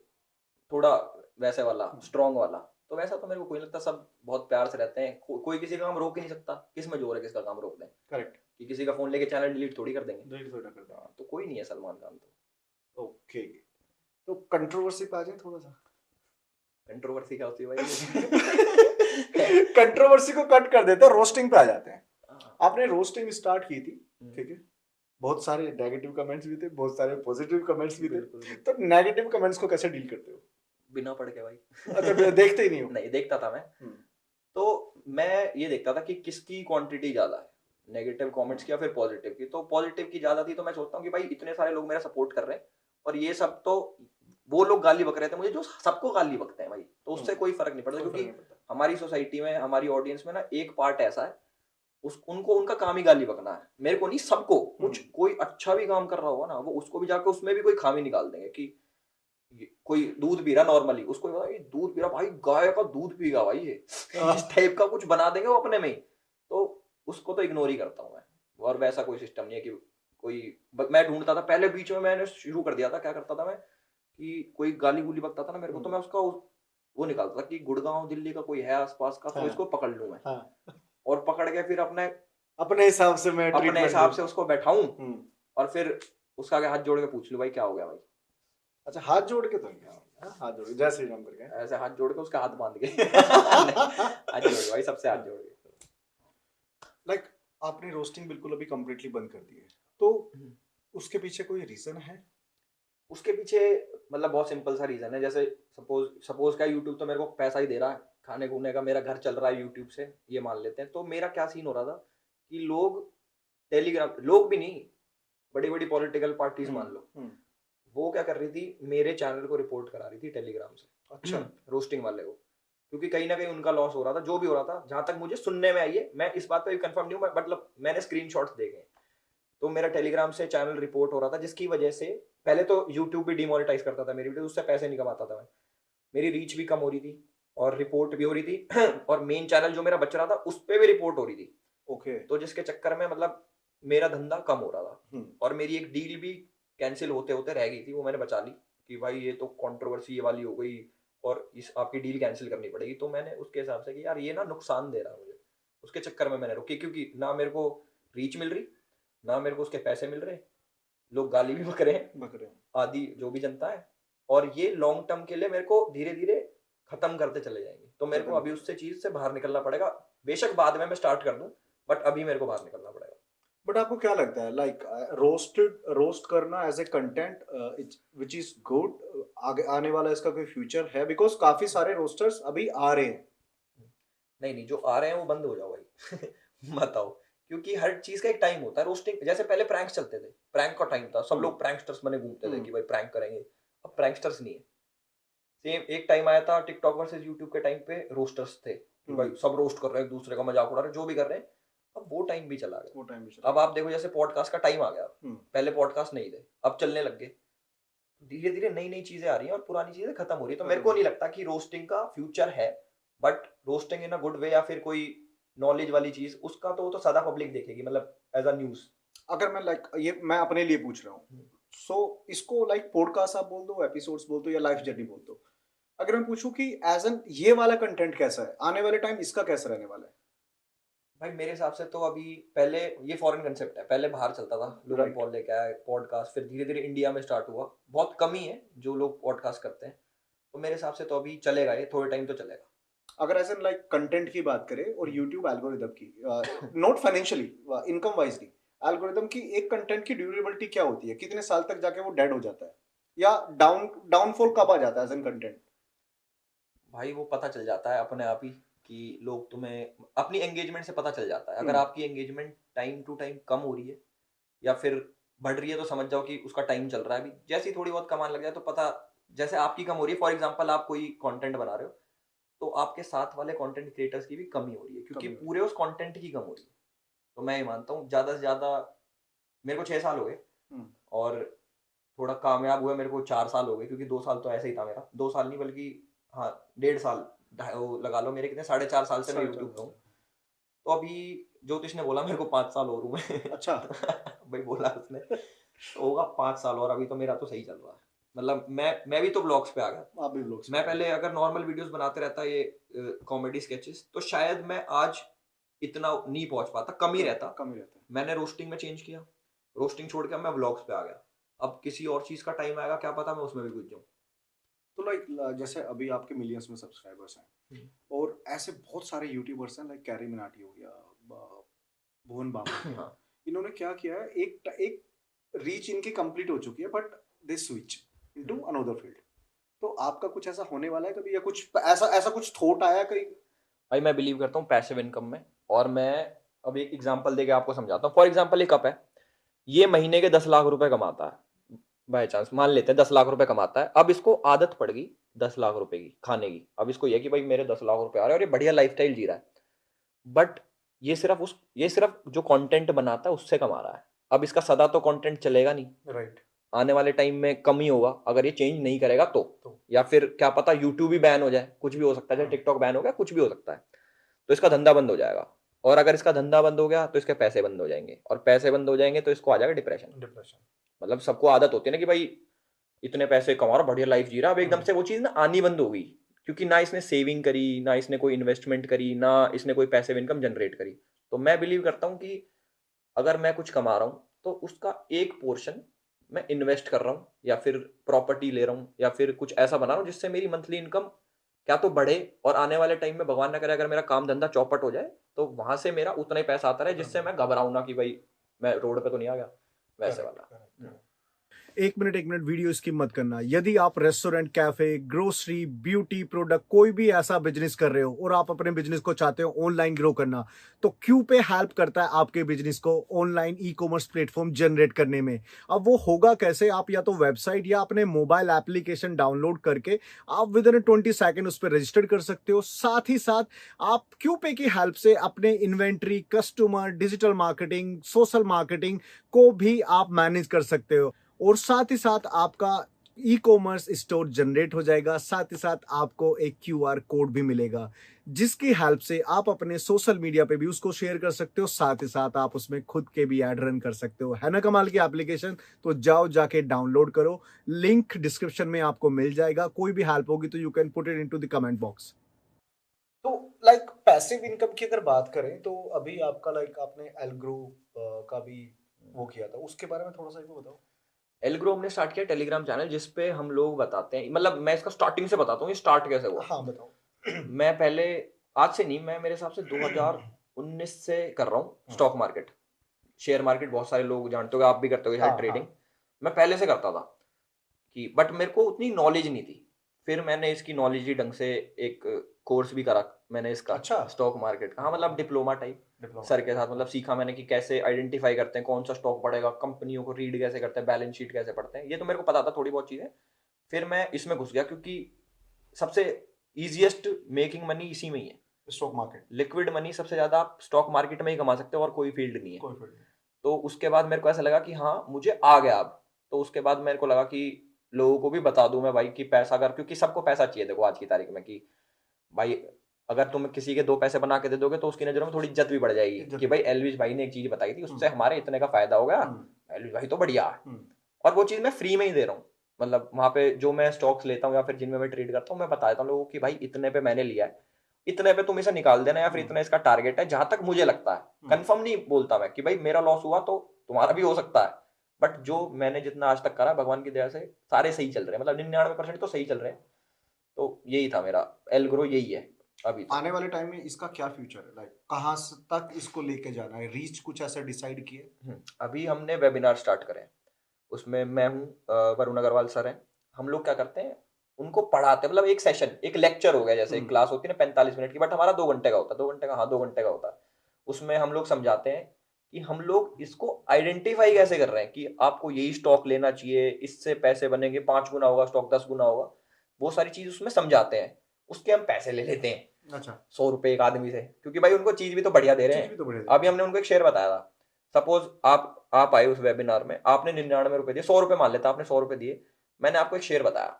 थोड़ा वैसे वाला स्ट्रॉन्ग वाला। तो वैसा तो मेरे को कोई नहीं लगता, सब बहुत प्यार से रहते हैं। कोई किसी का काम रोक ही नहीं सकता, किस में जोर है किसका काम रोक दें। करेक्ट। कि किसी का फोन लेके चैनल डिलीट थोड़ी कर देंगे। डिलीट थोड़ा कर देंगे। तो कोई नहीं है सलमान खान तो। ओके, तो कंट्रोवर्सी पे आ जाए थोड़ा सा। कंट्रोवर्सी क्या होती है भाई? कंट्रोवर्सी को कट कर देते हैं, रोस्टिंग पे आ जाते हैं। हाँ। आपने रोस्टिंग स्टार्ट की थी, ठीक है, बहुत सारे नेगेटिव कमेंट्स भी थे, बहुत सारे पॉजिटिव कमेंट्स भी थे। तो नेगेटिव कमेंट्स को कैसे डील करते हो? बिना पढ़ के भाई। अच्छा, देखते ही नहीं हो? नहीं, देखता था मैं। तो मैं ये देखता था कि किसकी क्वांटिटी ज्यादा है, नेगेटिव कमेंट्स की या फिर पॉजिटिव की। तो पॉजिटिव की ज्यादा थी, तो मैं सोचता हूँ कि भाई इतने सारे लोग मेरा सपोर्ट कर रहे हैं, और ये सब तो वो लोग गाली बक रहे थे मुझे जो सबको गाली बकते हैं भाई, तो उससे कोई फर्क नहीं पड़ता। क्योंकि हमारी सोसाइटी में, हमारी ऑडियंस में ना एक पार्ट ऐसा है, उनको उनका काम ही गाली बकना है। मेरे को नहीं, सबको। कुछ कोई अच्छा भी काम कर रहा होगा ना, वो उसको भी जाकर उसमें भी कोई खामी निकाल देंगे कि कोई दूध पी रहा नॉर्मली, उसको भी पता ये दूध पी रहा, भाई गाय का दूध पीगा भाई ये, इस टाइप का कुछ बना देंगे वो अपने में ही। तो उसको तो इग्नोर ही करता हूँ मैं। और वैसा कोई सिस्टम नहीं है कि कोई मैं ढूंढता था पहले, बीच में मैंने शुरू कर दिया था, क्या करता था मैं कि कोई गाली गुली बकता था ना मेरे को, तो मैं उसका वो निकालता था कि गुड़गांव दिल्ली का कोई है आसपास का, तो इसको पकड़ लूं मैं। और पकड़ के फिर अपने हिसाब से मैं अपने हिसाब से उसको बैठाऊं, और फिर उसका आगे हाथ जोड़ के पूछ लूं भाई क्या हो गया भाई। अच्छा, हाथ जोड़ के? तो क्या हाथ जोड़ के, जय श्री राम करके ऐसे हाथ जोड़ के उसका हाथ बांध के हाथ जोड़ के भाई, सबसे हाथ जोड़ के। लाइक आपने रोस्टिंग बिल्कुल अभी कंप्लीटली बंद कर दी है, तो उसके पीछे कोई रीजन है? उसके पीछे मतलब बहुत सिंपल सा रीजन है। जैसे सपोज का यूट्यूब तो मेरे को पैसा ही दे रहा है, खाने खूने का मेरा घर चल रहा है यूट्यूब से, ये मान लेते हैं। तो मेरा क्या सीन हो रहा था कि लोग टेलीग्राम, लोग भी नहीं, बड़ी बड़ी पॉलिटिकल पार्टीज मान लो, वो क्या कर रही थी, मेरे चैनल को रिपोर्ट करा रही थी टेलीग्राम से। अच्छा। रोस्टिंग वाले को, क्योंकि कहीं ना कहीं उनका लॉस हो रहा था, जो भी हो रहा था, जहां तक मुझे सुनने में आई है। मैं इस बात पे भी कंफर्म नहीं हूँ, मतलब मैंने स्क्रीनशॉट्स देखे हैं। तो मेरा टेलीग्राम से चैनल रिपोर्ट हो रहा था, जिसकी वजह से पहले तो यूट्यूब भी डिमोनेटाइज करता था मेरी वीडियो, उससे पैसे नहीं कमाता था मैं, मेरी रीच भी कम हो रही थी और रिपोर्ट भी हो रही थी और मेन चैनल जो मेरा बच रहा था उस पर भी रिपोर्ट हो रही थी। ओके। तो जिसके चक्कर में मतलब मेरा धंधा कम हो रहा था, और मेरी एक डील भी कैंसिल होते होते रह गई थी, वो मैंने बचा ली कि भाई ये तो कंट्रोवर्सी ये वाली हो गई और इस आपकी डील कैंसिल करनी पड़ेगी। तो मैंने उसके हिसाब से कि यार ये ना नुकसान दे रहा है मुझे, उसके चक्कर में मैंने रोकी, क्योंकि ना मेरे को रीच मिल रही, ना मेरे को उसके पैसे मिल रहे, लोग गाली भी बक रहे हैं आदि जो भी जनता है, और ये लॉन्ग टर्म के लिए मेरे को धीरे धीरे खत्म करते चले जाएंगे। तो मेरे को अभी उससे चीज से बाहर निकलना पड़ेगा। बेशक बाद में मैं स्टार्ट कर दूं, बट अभी मेरे को बाहर निकलना पड़ेगा। बट आपको क्या लगता है, लाइक रोस्ट करना as a content which is good, आगे आने वाला इसका कोई फ्यूचर है? बिकॉज काफी सारे रोस्टर्स अभी आ रहे हैं। नहीं, जो आ रहे हैं वो बंद हो जाओ भाई बताओ, क्योंकि हर चीज का एक टाइम होता है। रोस्टिंग जैसे पहले प्रैंक्स चलते थे, प्रैंक का टाइम था, सब लोग प्रैंकस्टर्स बने घूमते थे कि भाई प्रैंक करेंगे। अब प्रैंकस्टर्स नहीं है। सेम एक टाइम आया था टिकटॉक वर्सेस यूट्यूब के टाइम पे, रोस्टर्स थे कि भाई सब रोस्ट कर रहे हैं, एक दूसरे का मजाक उड़ा रहे हैं, जो भी कर रहे हैं। अब वो टाइम भी चला गया। अब आप देखो जैसे पॉडकास्ट का टाइम आ गया, पहले पॉडकास्ट नहीं थे, अब चलने लग गए। धीरे धीरे नई नई चीजें आ रही हैं और पुरानी चीजें खत्म हो रही है। तो मेरे को नहीं लगता कि रोस्टिंग का फ्यूचर है, but roasting in a good way या फिर कोई नॉलेज वाली चीज, उसका तो वो तो सदा पब्लिक देखेगी, मतलब एज अ न्यूज। अगर मैं लाइक ये मैं अपने लिए पूछ रहा हूँ, सो इसको लाइक पॉडकास्ट आप बोल दो, एपिसोड्स बोल दो, या लाइफ जर्नी बोल दो, अगर मैं पूछूं कि एज एन ये वाला कंटेंट कैसा है, आने वाले टाइम इसका कैसा रहने वाला है? भाई मेरे हिसाब से तो अभी, पहले ये फॉरेन कंसेप्ट है, पहले बाहर चलता था, लोगन पॉल लेके आए पॉडकास्ट, फिर धीरे धीरे इंडिया में स्टार्ट हुआ। बहुत कम ही है जो लोग पॉडकास्ट करते हैं, तो मेरे हिसाब से तो अभी चलेगा, ये थोड़े टाइम तो चलेगा। अगर ऐसे लाइक कंटेंट की बात करें और यूट्यूब एल्गोरिदम की, नॉट फाइनेंशियली, इनकम वाइज नहीं, एल्गोरिदम की एक कंटेंट की ड्यूरेबिलिटी क्या होती है? कितने साल तक जाके वो डेड हो जाता है, या डाउनफॉल कब आ जाता है एज एन कंटेंट? भाई वो पता चल जाता है अपने आप ही कि लोग तुम्हें अपनी एंगेजमेंट से पता चल जाता है। अगर आपकी एंगेजमेंट टाइम टू टाइम कम हो रही है या फिर बढ़ रही है, तो समझ जाओ कि उसका टाइम चल रहा है। अभी जैसी थोड़ी बहुत कमान लग जाए तो पता, जैसे आपकी कम हो रही है, फॉर एग्जांपल आप कोई कंटेंट बना रहे हो, तो आपके साथ वाले कंटेंट क्रिएटर्स की भी कमी हो रही है, क्योंकि पूरे उस कंटेंट की कम हो रही है। तो मैं ये मानता हूँ ज्यादा से ज्यादा मेरे को 6 साल हो गए हम्म। और थोड़ा कामयाब हुआ मेरे को 4 साल हो गए, क्योंकि 2 साल तो ऐसे ही था मेरा, 2 साल नहीं बल्कि हाँ 1.5 साल, वो लगा लो मेरे कितने 4.5 साल से मैं यूट्यूब पे हूँ। तो अभी ज्योतिष ने बोला मेरे को 5 साल और हूँ मैं। अच्छा। भाई बोला उसने, तो होगा 5 साल और। अभी तो मेरा तो सही चल रहा है, मतलब मैं भी तो ब्लॉग्स पे आ गया। आप भी ब्लॉग्स मैं पहले अगर नॉर्मल वीडियोस बनाते रहता ये कॉमेडी स्केचेस, तो शायद मैं आज इतना नहीं पहुंच पाता, कम ही रहता। मैंने रोस्टिंग में चेंज किया, रोस्टिंग छोड़ के अब मैं व्लॉग्स पे आ गया। अब किसी और चीज का टाइम आएगा, क्या पता मैं उसमें भी घुस जाऊं। तो लाइक जैसे अभी आपके मिलियंस में सब्सक्राइबर्स हैं और ऐसे बहुत सारे यूट्यूबर्स हैं, लाइक कैरी मिनाटी हो गया, भुवन बाम हो गया, हाँ। इन्होंने क्या किया है, एक रीच इनकी कंप्लीट हो चुकी है but they switch into another field. तो आपका कुछ ऐसा होने वाला है कभी, या कुछ ऐसा कुछ थॉट आया कहीं? भाई मैं बिलीव करता हूँ पैसिव इनकम में, और मैं अब एक एग्जांपल देके आपको समझाता हूँ। फॉर एग्जांपल एक कप है, ये महीने के 10 लाख रुपए कमाता है, बाय चांस मान लेते हैं 10 लाख रुपए कमाता है। अब इसको आदत पड़ गई 10 लाख रुपए की खाने की। अब इसको ये कि भाई मेरे 10 लाख रुपए आ रहे हैं और ये बढ़िया लाइफस्टाइल जी रहा है, बट ये सिर्फ जो कंटेंट बनाता है उससे कमा रहा है। अब इसका सदा तो कंटेंट चलेगा नहीं, राइट। आने वाले टाइम में कम ही होगा अगर ये चेंज नहीं करेगा तो। या फिर क्या पता यूट्यूब भी बैन हो जाए, कुछ भी हो सकता है, जैसे टिकटॉक बैन हो गया, कुछ भी हो सकता है, तो इसका धंधा बंद हो जाएगा। और अगर इसका धंधा बंद हो गया तो इसके पैसे बंद हो जाएंगे, और पैसे बंद हो जाएंगे तो इसको आ जाएगा डिप्रेशन। मतलब सबको आदत होती है ना कि भाई इतने पैसे कमा रहा, बढ़िया लाइफ जी रहा, अब एकदम से वो चीज ना आनी बंद हो गई, क्योंकि ना इसने सेविंग करी, ना इसने कोई इन्वेस्टमेंट करी, ना इसने कोई पैसिव इनकम जनरेट करी। तो मैं बिलीव करता हूँ कि अगर मैं कुछ कमा रहा हूँ तो उसका एक पोर्शन मैं इन्वेस्ट कर रहा हूँ, या फिर प्रॉपर्टी ले रहा हूँ, या फिर कुछ ऐसा बना रहा हूँ जिससे मेरी मंथली इनकम क्या तो बढ़े, और आने वाले टाइम में भगवान ना करे अगर मेरा काम धंधा चौपट हो जाए तो वहां से मेरा उतना ही पैसा आता रहे, जिससे मैं घबराऊं ना कि भाई मैं रोड पे तो नहीं आ गया, वैसे वाला। 1 मिनट वीडियो स्किप मत करना। यदि आप restaurant, cafe, grocery, beauty product, कोई भी ऐसा बिजनेस कर रहे हो और आप अपने बिजनेस को चाहते हो ऑनलाइन ग्रो करना, तो क्यू पे हेल्प करता है आपके बिजनेस को online e commerce platform generate करने में। अब वो होगा कैसे? आप या तो वेबसाइट या अपने मोबाइल एप्लीकेशन डाउनलोड करके आप विद इन 20 सेकेंड उस पर रजिस्टर कर सकते हो। साथ ही साथ आप क्यू पे की हेल्प से अपने inventory, customer, digital marketing, social marketing को भी आप मैनेज कर सकते हो, और साथ ही साथ आपका ई कॉमर्स स्टोर जनरेट हो जाएगा। साथ ही साथ आपको एक क्यूआर कोड भी मिलेगा, जिसकी हेल्प से आप अपने सोशल मीडिया पे भी उसको शेयर कर सकते हो। साथ ही साथ आप उसमें खुद के भी ऐड रन कर सकते हो। है ना कमाल की एप्लीकेशन? तो जाओ जाके डाउनलोड करो, लिंक डिस्क्रिप्शन में आपको मिल जाएगा। कोई भी हेल्प होगी तो you can put it into the comment box. तो लाइक पैसिव इनकम की अगर बात करें तो अभी आपका लाइक आपने एलग्रो का भी वो किया था, उसके बारे में थोड़ा सा इनको बताओ। एलग्रो हमने स्टार्ट किया टेलीग्राम चैनल, जिसपे हम लोग बताते हैं, मतलब मैं इसका स्टार्टिंग से बताता हूँ ये स्टार्ट कैसे हुआ। हाँ बताओ। मैं पहले, आज से नहीं, मैं मेरे हिसाब से 2019 से कर रहा हूँ स्टॉक मार्केट, शेयर मार्केट। बहुत सारे लोग जानते हो, आप भी करते हो शायद ट्रेडिंग। मैं पहले से करता था कि, बट मेरे को उतनी नॉलेज नहीं थी। फिर मैंने इसकी नॉलेज ही ढंग से एक कोर्स भी करा मैंने इसका। अच्छा। स्टॉक मार्केट का, हाँ मतलब डिप्लोमा टाइप सर के साथ, मतलब सीखा मैंने कि कैसे आइडेंटिफाई करते हैं कौन सा स्टॉक बढ़ेगा, कंपनियों को रीड कैसे करते हैं, बैलेंस शीट कैसे पढ़ते हैं, ये तो मेरे को पता था थोड़ी बहुत चीजें। फिर मैं इसमें घुस गया, क्योंकि सबसे इजिएस्ट मेकिंग मनी इसी में ही है। स्टॉक मार्केट, लिक्विड मनी सबसे ज्यादा आप स्टॉक मार्केट में ही कमा सकते हो, और कोई फील्ड नहीं है। तो उसके बाद मेरे को ऐसा लगा कि हाँ मुझे आ गया अब। तो उसके बाद मेरे को लगा कि लोगों को भी बता दूं मैं भाई कि पैसा अगर, क्योंकि सबको पैसा चाहिए देखो आज की तारीख में, कि भाई अगर तुम किसी के 2 पैसे बना के दे दोगे तो उसकी नजरों में थोड़ी इज्जत भी बढ़ जाएगी कि भाई एलविश भाई ने एक चीज बताई थी, उससे हमारे इतने का फायदा हो गया, एलविश भाई तो बढ़िया है। और वो चीज मैं फ्री में ही दे रहा हूँ। मतलब वहां पे जो मैं स्टॉक्स लेता हूँ या फिर जिनमें मैं ट्रेड करता हूँ, मैं बता देता हूँ लोगों को कि भाई इतने पे मैंने लिया है, इतने पे तुम इसे निकाल देना, या फिर इतना इसका टारगेट है, जहां तक मुझे लगता है। कंफर्म नहीं बोलता मैं कि भाई मेरा लॉस हुआ तो तुम्हारा भी हो सकता है, बट जो मैंने जितना आज तक करा भगवान की दया से सारे सही चल रहे हैं, मतलब 99% तो सही चल रहे हैं। तो यही था मेरा एलग्रो, यही है अभी आने वाले टाइम में इसका क्या फ्यूचर है, लाइक कहाँ तक इसको लेके जाना है, रीच कुछ ऐसा डिसाइड किए? अभी हमने वेबिनार स्टार्ट करे, उसमें मैं हूँ, वरुण अग्रवाल सर हैं। हम लोग क्या करते हैं, उनको पढ़ाते हैं, मतलब एक सेशन, एक लेक्चर हो गया, जैसे एक क्लास होती है ना 45 मिनट की, बट हमारा 2 घंटे का होता है, 2 घंटे का, हाँ 2 घंटे का होता है। उसमें हम लोग समझाते हैं कि हम लोग इसको आइडेंटिफाई कैसे कर रहे हैं, कि आपको यही स्टॉक लेना चाहिए, इससे पैसे बनेंगे, 5 गुना होगा स्टॉक, 10 गुना होगा, वो सारी चीज उसमें समझाते हैं। उसके हम पैसे ले लेते हैं। अच्छा। 100 रुपए एक आदमी से, क्योंकि भाई उनको चीज भी तो बढ़िया दे रहे हैं। अभी हमने उनको एक शेयर बताया था, सपोज आप आए उस वेबिनार में, आपने 99 रुपए दिए, 100 रुपए मान लेता, आपने 100 रुपए दिए, मैंने आपको एक शेयर बताया,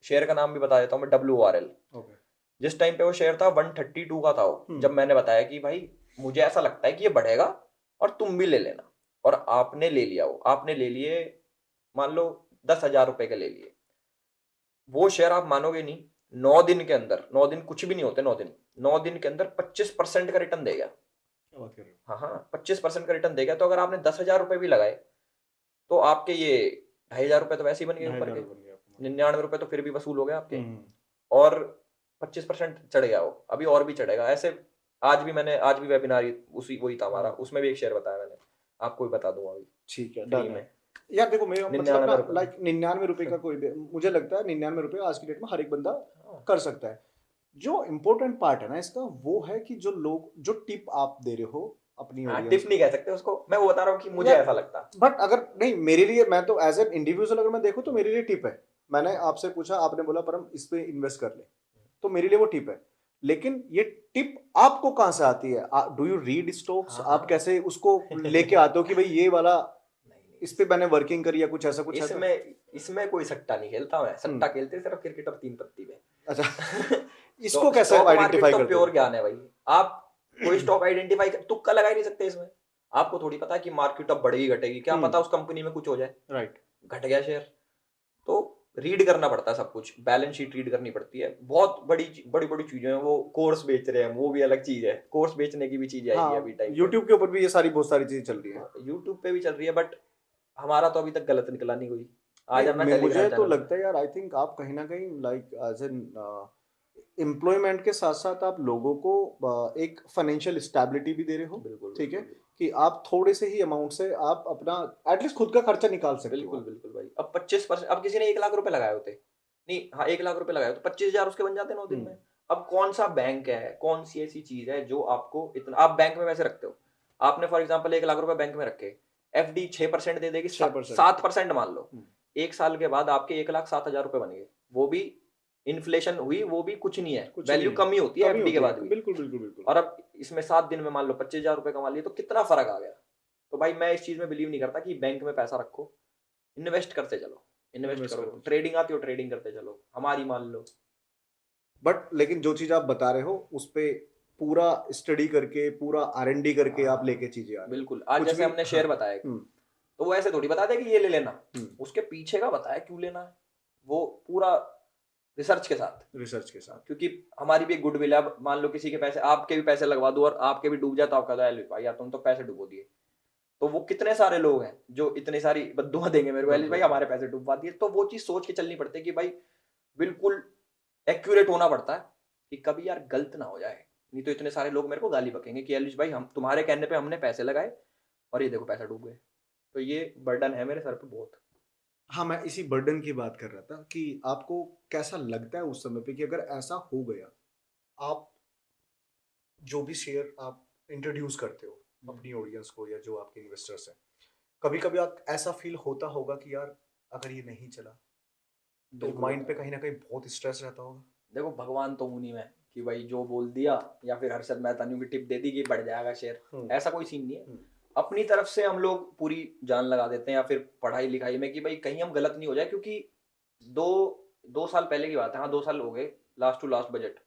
शेयर का नाम भी बता देता हूँ मैं, WORL। ओके। जिस टाइम पे वो शेयर था 132 का था वो, जब मैंने बताया कि भाई मुझे ऐसा लगता है कि ये बढ़ेगा और तुम भी ले लेना, और आपने ले लिया, वो आपने ले लिए, मान लो 10,000 रुपए के ले लिए, वो शेयर आप मानोगे नहीं, 9 दिन के अंदर, 9 दिन कुछ भी नहीं होते, 9 दिन के अंदर 25% का रिटर्न देगा। क्या बात कर रहे हो? हाँ हाँ, 25% का रिटर्न देगा। तो अगर आपने 10,000 रुपए भी लगाए तो आपके ये 2,500 रुपए तो वैसे ही बन गए ऊपर के, 99 रुपए तो फिर भी वसूल हो गए आपके, और 25% चढ़ गया वो, अभी और भी चढ़ेगा ऐसे। आज भी वेबिनार उसी वही था हमारा, उसमें भी एक शेयर बताया मैंने, आपको भी बता दूंगा अभी। ठीक है, फ्री डन में है। यार देखो, मेरा मतलब 99 ना, रुपए। लाइक 99 रुपए का कोई मुझे लगता है 99 रुपए आज की डेट में हर एक बंदा कर सकता है। जो इम्पोर्टेंट पार्ट है ना इसका, वो है कि जो लोग, जो टिप आप दे रहे हो अपनी हाँ, ऑडियंस, टिप नहीं कह सकते उसको, मैं वो बता रहा हूँ कि मुझे यार, ऐसा लगता। बट अगर नहीं, मेरे लिए, मैं तो एज एन इंडिविजुअल अगर मैं देखूं तो मेरे लिए टिप है। मैंने आपसे पूछा, आपने बोला परम इस पे इन्वेस्ट कर ले, तो मेरे लिए वो टिप है। लेकिन ये टिप आपको कहाँ से आती है? Do you read stocks? हाँ, आप हाँ। कैसे उसको लेके आते हो कि भाई ये वाला नहीं, इस पे मैंने वर्किंग करी या कुछ ऐसा कुछ है तो? इसमें कोई सट्टा नहीं खेलता मैं, सट्टा खेलते सिर्फ क्रिकेट और 3 पत्ती में। अच्छा। इसको कैसे स्टॉक आइडेंटिफाई मार्केट तो करते हो? प्योर ज्ञान है भाई। आप कोई स्टॉक आइडेंटिफाई तुक्का लगा ही नहीं सकते इसमें। आपको थोड़ी पता है कि मार्केट अब बढ़ेगी घटेगी, क्या पता उस कंपनी में कुछ हो जाए, राइट। घट गया शेयर। तो रीड करना पड़ता है सब कुछ, बैलेंस शीट रीड करनी पड़ती है, बहुत बड़ी बड़ी चीजें हैं। वो कोर्स बेच रहे हैं, वो भी अलग चीज है, कोर्स बेचने की भी चीज आएगी हाँ, अभी टाइम यूट्यूब के ऊपर भी ये सारी बहुत सारी चीजें चल रही है। यूट्यूब पे भी चल रही है, बट हमारा तो अभी तक गलत निकला नहीं कोई। आज नहीं, मैं मुझे टेलीग्राम तो चैनल लगता है यार, आई थिंक आप कहीं ना कहीं लाइक एज एन एम्प्लॉयमेंट के साथ साथ आप लोगों को एक फाइनेंशियल स्टेबिलिटी भी दे रहे हो। बिल्कुल ठीक है, बिल्कुल कि आप थोड़े से ही अमाउंट से आप अपना एटलीस्ट खुद का खर्चा निकाल सकते बिल्कुल हो। बिल्कुल भाई। अब 25%, अब किसी ने 1 लाख रुपए लगाए होते, नहीं हाँ 1 लाख रुपए लगाए तो 25,000 उसके बन जाते 9 दिन में। अब कौन सा बैंक है, कौन सी ऐसी चीज है जो आपको इतना, आप बैंक में वैसे रखते हो, आपने फॉर एग्जाम्पल 1 लाख रुपए बैंक में रखे, FD 6% दे देगी, 6%। 7% मान लो, 1 साल के बाद आपके 1,07,000 रुपए बन गए। वो भी इन्फ्लेशन हुई, वो भी कुछ नहीं है, कुछ वैल्यू नहीं है, कम ही होती है कमी FD होती के है। बाद भी। बिल्कुल बिल्कुल बिल्कुल। और अब इसमें 7 दिन में मान लो 25,000 रुपए कमा लिए, तो कितना फर्क आ गया। तो भाई मैं इस चीज में बिलीव नहीं करता कि बैंक में पैसा रखो, इन्वेस्ट करते चलो, इन्वेस्ट Invest करो, करते चलो। ट्रेडिंग आती हो ट्रेडिंग करते चलो, हमारी मान लो। बट लेकिन जो चीज आप बता रहे हो उस पे पूरा स्टडी करके, पूरा R&D करके आप लेके चीजें आ रहे हो। बिल्कुल। आज कुछ जैसे भी, हमने शेयर हाँ। बताया, तो वो ऐसे थोड़ी बता दे कि ये ले लेना, उसके पीछे का बताया क्यों लेना है, वो पूरा रिसर्च के साथ, रिसर्च के साथ। क्योंकि हमारी भी गुडविल है। अब मान लो किसी के पैसे, आपके भी पैसे लगवा दो और आपके भी डूब जाए, तो आपका तो भाई यार तुम तो पैसे डुबो दिए। तो वो कितने सारे लोग हैं जो इतनी सारी बद्दुआ देंगे मेरे को, एलिस भाई हमारे पैसे डुबवा दिए। तो वो चीज सोच के चलनी पड़ती है कि भाई बिल्कुल एक्यूरेट होना पड़ता है कि कभी यार गलत ना हो जाए, नहीं तो इतने सारे लोग मेरे को गाली बकेंगे कि एलिस भाई हम तुम्हारे कहने पे हमने पैसे लगाए और ये देखो पैसा डूब गए। तो ये बर्डन है मेरे सर पे बहुत। हाँ, मैं इसी बर्डन की बात कर रहा था कि आपको कैसा लगता है उस समय पे कि अगर ऐसा हो गया, आप जो भी शेयर आप इंट्रोड्यूस करते हो अपनी ऑडियंस को या जो आपके इन्वेस्टर्स हैं, कभी कभी आप ऐसा फील होता होगा कि यार अगर ये नहीं चला तो माइंड पे कहीं ना कहीं बहुत स्ट्रेस रहता होगा। देखो भगवान तो हूं नहीं मैं कि भाई जो बोल दिया या फिर हर्षद मेहता ने की टिप दे दी कि बढ़ जाएगा शेयर, ऐसा कोई सीन नहीं है। अपनी तरफ से हम लोग पूरी जान लगा देते हैं, या फिर पढ़ाई लिखाई में कि भाई कहीं हम गलत नहीं हो जाए, क्योंकि दो साल पहले की बात है, हाँ 2 साल हो गए, लास्ट टू लास्ट बजट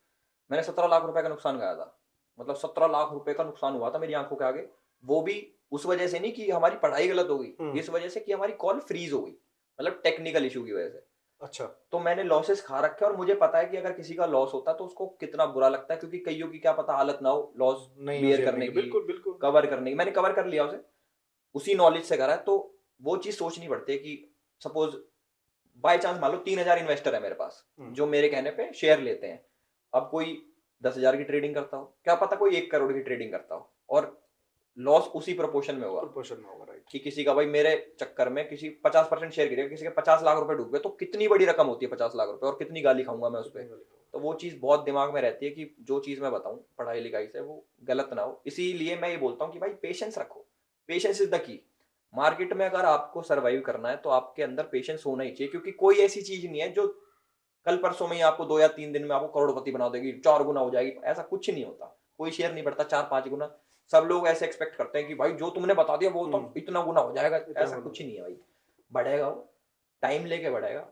मैंने 17 लाख रुपए का नुकसान गाया था। मतलब 17 लाख रुपए का नुकसान हुआ था मेरी आंखों के आगे। वो भी उस वजह से नहीं कि हमारी पढ़ाई गलत हो गई, इस वजह से कि हमारी कॉल फ्रीज हो गई, मतलब टेक्निकल इशू की वजह से। अच्छा। तो मैंने लॉसेस खा रखे, और मुझे पता है कि अगर किसी का लॉस होता है तो उसको कितना बुरा लगता है, क्योंकि कईयों की क्या पता हालत ना हो लॉस नहीं बियर करने की, बिल्कुल बिल्कुल। कवर करने की। मैंने कवर कर लिया उसे, उसी नॉलेज से करा है। तो वो चीज सोचनी पड़ती है कि सपोज बाय चांस मान लो 3,000 इन्वेस्टर है मेरे पास जो मेरे कहने पे शेयर लेते हैं। अब कोई 10,000 की ट्रेडिंग करता हो, क्या पता कोई 1 करोड़ की ट्रेडिंग करता हो, और लॉस उसी प्रोपोर्शन में होगा। राइट। कि किसी का भाई मेरे चक्कर में किसी 50% शेयर गिरेगा, किसी के 50 लाख रुपए डूब गए, तो कितनी बड़ी रकम होती है 50 लाख रुपए, और कितनी गाली खाऊंगा मैं उस पर। तो वो चीज बहुत दिमाग में रहती है कि जो चीज मैं बताऊं पढ़ाई लिखाई से वो गलत ना हो। इसीलिए मैं ये बोलता हूँ कि भाई पेशेंस रखो, patience is the key. Market में अगर आपको सर्वाइव करना है तो आपके अंदर पेशेंस होना ही चाहिए, क्योंकि कोई ऐसी चीज नहीं है जो कल परसों में ही आपको 2 या 3 दिन में आपको करोड़पति बना देगी, 4 गुना हो जाएगी। ऐसा कुछ नहीं होता, कोई शेयर नहीं बढ़ता 4-5 गुना। सब लोग ऐसे एक्सपेक्ट करते हैं कि भाई जो तुमने बता दिया वो तो इतना गुना हो जाएगा, ऐसा कुछ नहीं है भाई, बढ़ेगा वो, टाइम लेके बढ़ेगा।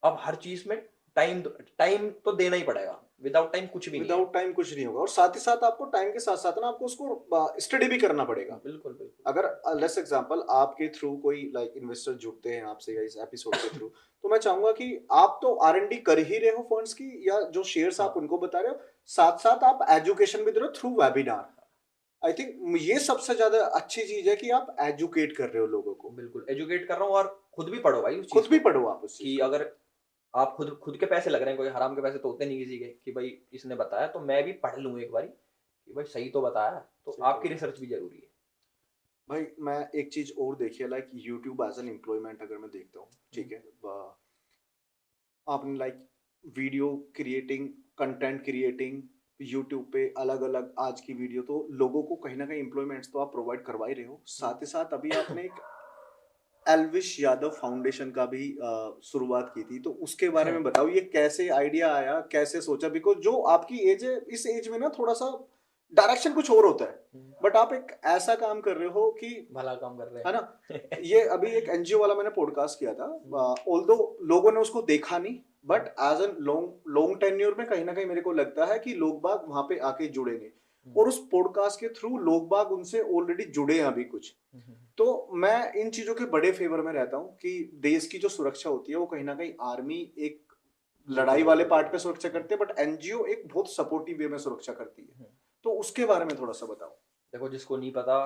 अब हर चीज में टाइम तो देना ही पड़ेगा, विदाउट टाइम कुछ भी नहीं है। विदाउट टाइम कुछ नहीं होगा, और साथ ही साथ आपको टाइम के साथ साथ ना आपको उसको स्टडी भी करना पड़ेगा। बिल्कुल बिल्कुल। अगर लेट्स एग्जांपल आपके थ्रू कोई लाइक इन्वेस्टर जुड़ते हैं आपसे या इस एपिसोड के थ्रू, तो मैं चाहूंगा कि आप तो R&D कर ही रहे हो फंड्स की, या जो शेयर्स आप उनको बता रहे हो, साथ साथ आप एजुकेशन भी दे रहे हो थ्रू वेबिनार। आई थिंक ये सबसे ज्यादा अच्छी चीज है कि आप एजुकेट कर रहे हो लोगों को। बिल्कुल एजुकेट कर रहा हूँ, और खुद भी पढ़ो भाई उस खुद चीज भी को, पढ़ो आप उस चीज कि अगर आप खुद के पैसे लग रहे हैं, कोई हराम के पैसे तो होते नहीं किसी के, कि भाई इसने बताया तो मैं भी पढ़ लूँ एक बारी कि भाई सही तो बताया, तो सही आपकी तो रिसर्च भी जरूरी है। भाई मैं एक चीज और देखिए, like YouTube as an employment अगर मैं देखता हूँ, ठीक है, आपने like video creating, content creating YouTube पे अलग अलग आज की वीडियो, तो लोगों को कहीं ना कहीं एम्प्लॉयमेंट्स तो आप प्रोवाइड करवा ही रहे हो। साथ ही साथ अभी आपने एक एल्विश यादव फाउंडेशन का भी शुरुआत की थी, तो उसके बारे में बताओ, ये कैसे आइडिया आया, कैसे सोचा? बिकॉज जो आपकी एज है, इस एज में ना थोड़ा सा डायरेक्शन कुछ और होता है, बट आप एक ऐसा काम कर रहे हो कि भला काम कर रहे है हैं। ना। ये अभी एक एनजीओ वाला मैंने पॉडकास्ट किया था, ऑल्दो लोगों ने उसको देखा नहीं, but as an long tenure में कहीं ना कहीं मेरे को लगता है कि लोग बाग वहां पे आके जुड़ेंगे, और उस पॉडकास्ट के थ्रू लोग बाग उनसे ऑलरेडी जुड़े हैं अभी कुछ। तो मैं इन चीजों के बड़े फेवर में रहता हूँ कि देश की जो सुरक्षा होती है वो कहीं ना कहीं आर्मी एक लड़ाई वाले पार्ट पे सुरक्षा करते हैं, बट एनजीओ एक बहुत सपोर्टिव वे में सुरक्षा करती है। तो उसके बारे में थोड़ा सा बताओ। देखो, जिसको नहीं पता,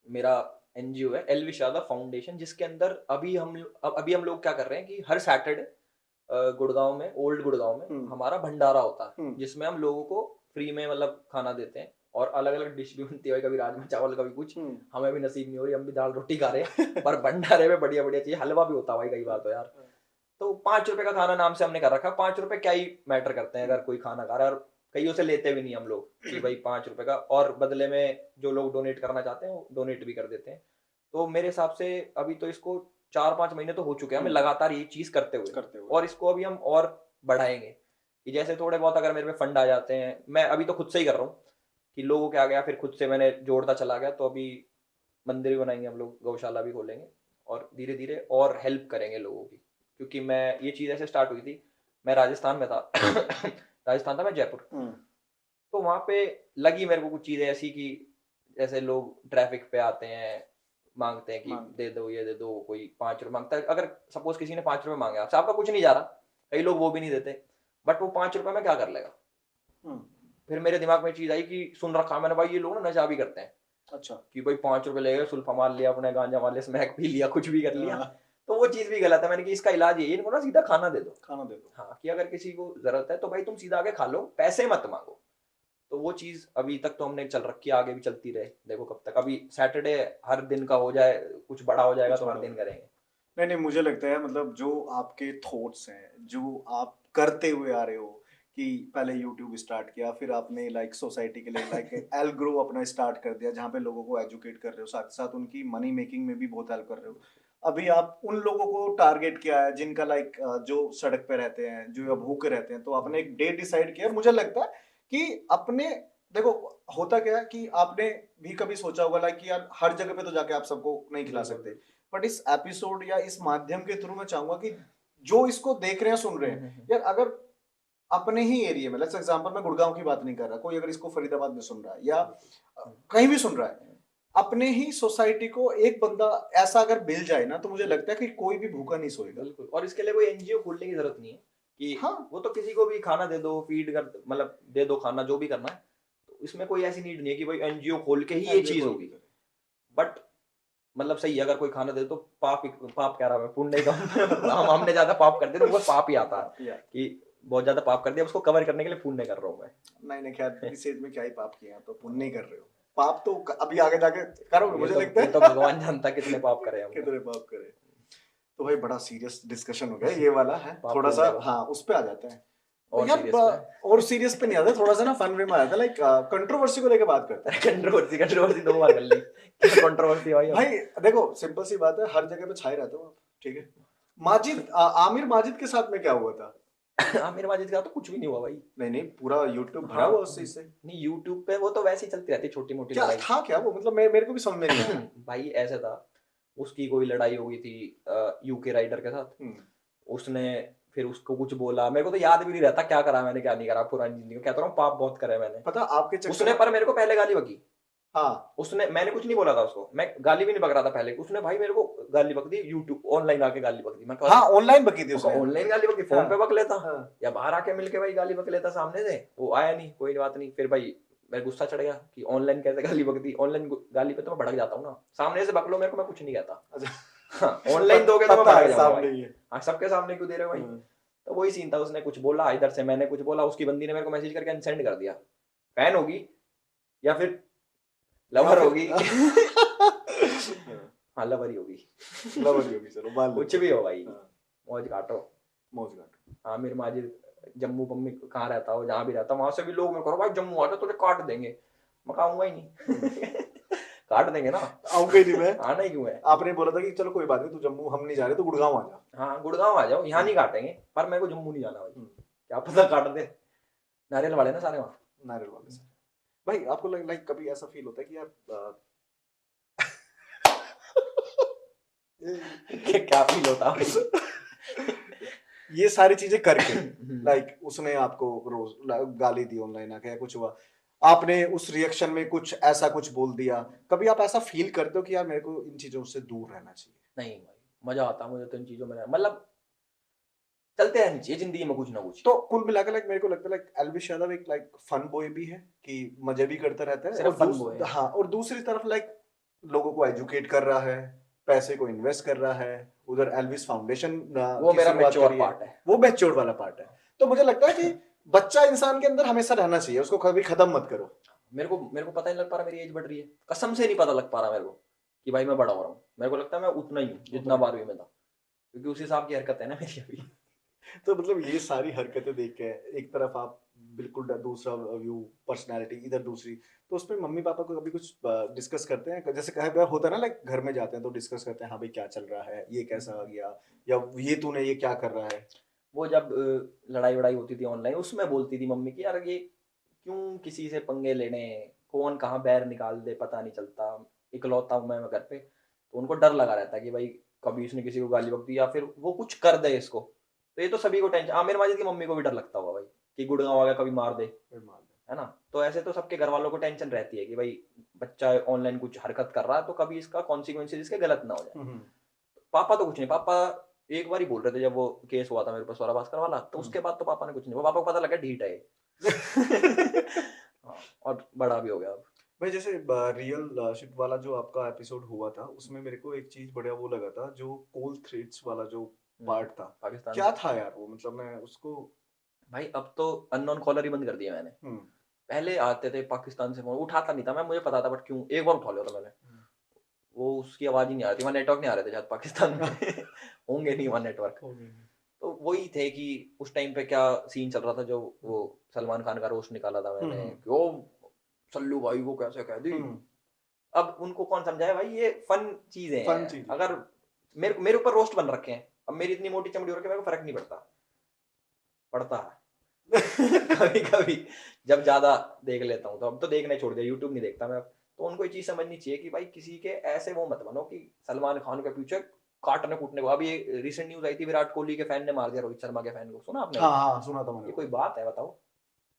मेरा एनजीओ है एल्विश यादव फाउंडेशन, जिसके अंदर अभी हम लोग क्या कर रहे हैं कि हर सैटरडे गुड़गांव में, ओल्ड गुड़गांव में हमारा भंडारा होता है, जिसमें हम लोगों को फ्री में मतलब खाना देते हैं, और अलग अलग डिश भी बनती है, कभी राजमा चावल, कभी कुछ, हमें भी नसीब नहीं हो रही, हम भी दाल रोटी खा रहे हैं, पर भंडारे में बढ़िया बढ़िया चीज, हलवा भी होता है भाई कई बार तो यार। तो 5 रुपए का खाना नाम से हमने कर रखा है, 5 रुपए क्या ही मैटर करते हैं अगर कोई खाना खा रहा है, और कईयों से लेते भी नहीं हम लोग कि भाई 5 रुपए का, और बदले में जो लोग डोनेट करना चाहते हैं वो डोनेट भी कर देते हैं। तो मेरे हिसाब से अभी तो इसको 4-5 महीने तो हो चुके हैं हमें लगातार ये चीज करते हुए, और इसको अभी हम और बढ़ाएंगे, कि जैसे थोड़े बहुत अगर मेरे पे फंड आ जाते हैं, मैं अभी तो खुद से ही कर रहा हूँ कि लोगों के आ गया, फिर खुद से मैंने जोड़ता चला गया, तो अभी मंदिर भी बनाएंगे हम लोग, गौशाला भी खोलेंगे, और धीरे धीरे और हेल्प करेंगे लोगों की। क्योंकि मैं ये चीज ऐसे स्टार्ट हुई थी, मैं राजस्थान में था राजस्थान था मैं, जयपुर, तो वहां पे लगी मेरे को कुछ चीजें ऐसी कि जैसे लोग ट्रैफिक पे आते हैं, मांगते हैं कि दे दो ये दे दो, कोई 5 रुपए मांगता है, अगर सपोज किसी ने 5 रुपए मांगे आपसे, आपका कुछ नहीं जा रहा, कई लोग वो भी नहीं देते, बट वो 5 रुपए में क्या कर लेगा। फिर मेरे दिमाग में चीज आई कि सुन रखा मैंने भाई, ये लोग ना नशा भी करते हैं, अच्छा, कि भाई 5 रुपए ले गए, सुल्फा मार लिया अपने, गांजा मार लिया, स्मैक पी लिया, कुछ भी कर लिया, तो वो चीज भी गलत है। मैंने कि इसका इलाज ये, इनको ना सीधा खाना दे दो, हाँ, कि अगर किसी को जरूरत है तो भाई तुम सीधा आके खा लो, पैसे मत मांगो। तो वो चीज अभी तक तो हमने चल रखी है, आगे भी चलती रहे, देखो कब तक। अभी सैटरडे हर दिन का हो जाए, कुछ बड़ा हो जाएगा तो हर दिन करेंगे। नहीं, मुझे लगता है मतलब जो आपके थॉट्स हैं, जो आप करते हुए आ रहे हो, कि पहले YouTube स्टार्ट किया, फिर आपने लाइक सोसाइटी के लिए लाइक एल ग्रो अपना स्टार्ट कर दिया, जहाँ पे लोगों को एजुकेट कर रहे हो, साथ साथ उनकी मनी मेकिंग में भी बहुत हेल्प कर रहे हो। अभी आप उन लोगों को टारगेट किया है जिनका लाइक जो सड़क पे रहते हैं, जो भूखे रहते हैं, तो आपने एक डे डिसाइड किया। मुझे लगता है कि अपने, देखो होता क्या है कि आपने भी कभी सोचा होगा लाइक कि यार हर जगह पे तो जाके आप सबको नहीं खिला सकते, बट इस एपिसोड या इस माध्यम के थ्रू मैं चाहूंगा कि जो इसको देख रहे हैं, सुन रहे हैं, यार अगर अपने ही एरिया में, लेट्स एग्जांपल, मैं गुड़गांव की बात नहीं कर रहा, कोई अगर इसको फरीदाबाद में सुन रहा है या कहीं भी सुन रहा है, अपने ही सोसाइटी को एक बंदा ऐसा अगर मिल जाए ना, तो मुझे लगता है कि कोई भी भूखा नहीं सोएगा। बिल्कुल, और इसके लिए कोई एनजीओ खोलने की जरूरत नहीं है कि हाँ, वो तो किसी को भी खाना दे दो, फीड कर, मतलब दे दो खाना, जो भी करना है, तो इसमें कोई ऐसी नीड नहीं है कि भाई एनजीओ खोल के ही ये चीज होगी। बट मतलब सही है, अगर कोई खाना दे तो पाप कह रहा मैं, पुण्य का हमने ज्यादा पाप कर दिया तो वो पाप ही आता है कि बहुत ज्यादा पाप कर दिया, उसको कवर करने के लिए पुण्य कर रहा हूँ मैं। नहीं खैर, इस एज में क्या ही पाप किया, तो पुण्य कर रहे हो, पाप तो अभी आगे जाके करोगे, मुझे लगता है। तो भगवान जानता कितने पाप करे हम, कितने पाप करे। तो भाई बड़ा सीरियस डिस्कशन हो गया ये वाला है, थोड़ा सा हाँ उस पे आ जाते हैं, और सीरियस पे नहीं आता, थोड़ा सा ना फन वे में आता है, लाइक कंट्रोवर्सी को लेके बात करते हैं। कंट्रोवर्सी 2 बार कर ली, कंट्रोवर्सी भाई देखो सिंपल सी बात है, हर जगह पे छाए रहते हो आप, ठीक है। आमिर माजिद के साथ में क्या हुआ था? आमिर माजिद का तो कुछ भी नहीं हुआ भाई। नहीं नहीं, पूरा यूट्यूब भरा हाँ, हुआ उस चीज से। नहीं यूट्यूब पे वो तो वैसे ही चलती रहती है छोटी मोटी क्या लड़ाई। था क्या वो, मतलब मेरे को भी समझ में नहीं आया। भाई ऐसा था, उसकी कोई लड़ाई हो गई थी यूके राइडर के साथ। उसने फिर उसको कुछ बोला, मेरे को तो याद भी नहीं रहता क्या करा मैंने क्या नहीं करा पुरानी जिंदगी में, कहता रहा हूँ पाप बहुत करे मैंने। पता आपके चक्कर उसने में- पर मेरे को पहले गाली बकी। हाँ उसने, मैंने कुछ नहीं बोला था उसको, मैं गाली भी नहीं बक रहा था पहले, उसने भाई मेरे को गाली बक दी यूट्यूब ऑनलाइन आके गाली बक दी। मैं हाँ, ऑनलाइन बकी थी उसने। ऑनलाइन गाली बक दी, फोन हाँ, पे बक लेता हाँ। या बाहर आके मिलके भाई गाली बक लेता सामने से, वो आया नहीं, कोई बात नहीं। फिर भाई मेरे गुस्सा चढ़ गया कि ऑनलाइन कैसे गाली बक दी। ऑनलाइन गाली पे तो मैं भड़क जाता हूँ ना, सामने से बक लो मेरे को मैं कुछ नहीं कहता। अच्छा। ऑनलाइन दोगे तो मैं पता है भड़क जाऊंगा सामने भाई। ही है। हाँ, सबके सामने क्यों दे रहे हो भाई। तो वही सीन था, उसने कुछ बोला इधर से, मैंने कुछ बोला, उसकी बंदी ने मेरे को मैसेज करके अनसेंड कर दिया। फैन होगी या फिर लवर होगी। हाँ लवर ही होगी। लवर ही होगी, चलो मान लेते कुछ भी हो भाई, हाँ। मौज काटो। मौज काटो। आमिर माजिद जम्मू पम्मी कहाँ रहता हो, जहाँ भी रहता, वहां से भी लोग मेरे को भाई जम्मू आ जा तुझे काट देंगे। मैं कहूंगा ही नहीं। काट देंगे ना, आऊंगा ही नहीं मैं। आना ही क्यों है। आपने बोला था कि चलो कोई बात नहीं, तू जम्मू हम नहीं जा रहे तो गुड़गांव आ जा। हाँ गुड़गांव आ जाओ, यहाँ नहीं काटेंगे, पर मेरे को जम्मू नहीं जाना भाई, क्या पता काट दे। नारियल वाले ना सारे वहाँ। नारियल वाले से। भाई आपको लाइक कभी ऐसा फील होता है कि यार क्या फील होता भाई। ये सारी चीजें करके लाइक उसने आपको रोज गाली दी ऑनलाइन आके या कुछ हुआ, आपने उस रिएक्शन में कुछ ऐसा कुछ बोल दिया, कभी आप ऐसा फील करते हो कि यार मेरे को इन चीजों से दूर रहना चाहिए? नहीं भाई, मजा आता मुझे तो इन चीजों में, मतलब चलते रहनी चाहिए जिंदगी में कुछ ना कुछ। तो कुल मिलाकर लाइक मेरे को लगता है लाइक एल्विश यादव एक लाइक फन बॉय भी है कि मजे भी करता रहता है, सिर्फ और fun boy है। हाँ, और दूसरी तरफ लाइक लोगों को एजुकेट कर रहा है, पैसे को इन्वेस्ट कर रहा है, उधर एल्विस फाउंडेशन वो मेरा मैच्योर पार्ट है, वो मैच्योर वाला पार्ट है। तो मुझे लगता है कि बच्चा इंसान के अंदर हमेशा रहना चाहिए, उसको कभी खत्म मत करो। मेरे को पता नहीं लग पा रहा मेरी एज बढ़ रही है, कसम से नहीं पता लग पा रहा मेरे को कि भाई मैं बड़ा हो रहा हूँ। मेरे को लगता है मैं उतना ही हूँ जितना 12वीं में था, क्योंकि उस हिसाब की हरकत है ना मेरी अभी। तो मतलब ये सारी हरकतें देख के एक तरफ आप बिल्कुल दूसरा व्यू, पर्सनालिटी इधर दूसरी, तो उसमें मम्मी पापा को कभी कुछ डिस्कस करते हैं? जैसे कई बार होता है ना लाइक घर में जाते हैं तो डिस्कस करते हैं, हाँ भाई क्या चल रहा है, ये कैसा आ गया, या ये तूने ये क्या कर रहा है। वो जब लड़ाई वड़ाई होती थी ऑनलाइन, उसमें बोलती थी मम्मी कि यार ये क्यों किसी से पंगे लेने, कौन कहाँ बैर निकाल दे पता नहीं चलता, इकलौता हूँ मैं घर पे। तो उनको डर लगा रहता है कि भाई कभी इसने किसी को गाली बक दी या फिर वो कुछ कर दे इसको। तो ये तो सभी को टेंशन, आमिर माजिद की मम्मी को भी डर लगता होगा भाई कि गुड़गांव आ गया कभी मार दे, है ना। तो ऐसे तो सबके घर वालों को टेंशन रहती है कि भाई बच्चा ऑनलाइन कुछ हरकत कर रहा है तो कभी इसका कॉन्सिक्वेंसेज इसके गलत ना हो जाए। पापा तो कुछ नहीं, पापा एक बार ही बोल रहे थे जब वो केस हुआ था मेरे पास स्वरा भास्कर वाला, तो उसके बाद तो पापा ने कुछ नहीं, वो पापा को पता लगा ढीठ है। हाँ, और बड़ा भी हो गया अब। भाई जैसे रियल शिप वाला जो आपका एपिसोड हुआ था, उसमें मेरे को एक चीज बढ़िया वो लगा था, जो कोल थ्रेड्स वाला जो पार्ट था, पाकिस्तान क्या था यार वो, मतलब मैं उसको भाई अब तो अननोन कॉलर ही बंद कर दिया मैंने। पहले आते थे पाकिस्तान से फोन, उठाता नहीं था मैं, मुझे पता था, बट क्यों एक बार उठा लिया था मैंने, वो उसकी आवाज ही नहीं आ रही थी, वहाँ नेटवर्क नहीं आ रहे थे शायद पाकिस्तान में। होंगे नहीं वहाँ नेटवर्क। तो वही थे कि उस टाइम पे क्या सीन चल रहा था, जो वो सलमान खान का रोस्ट निकाला था मैंने कि ओ सल्लू भाई वो कैसे कह दी। अब उनको कौन समझाए भाई, ये फन चीजें हैं। अगर मेरे ऊपर रोस्ट बन रखे हैं, अब मेरी इतनी मोटी चमड़ी हो रखी है, मेरे को फर्क नहीं पड़ता कभी कभी जब ज्यादा देख लेता हूँ तो, अब तो देखना ही छोड़ दिया, यूट्यूब नहीं देखता मैं। तो उनको ये चीज समझनी चाहिए कि भाई किसी के ऐसे वो मत बनो कि सलमान खान के पीछे काटने कूटने को। अभी रिसेंट न्यूज आई थी, विराट कोहली के फैन ने मार दिया रोहित शर्मा के फैन को, सुना आपने? हाँ सुना था मैंने। ये कोई बात है बताओ,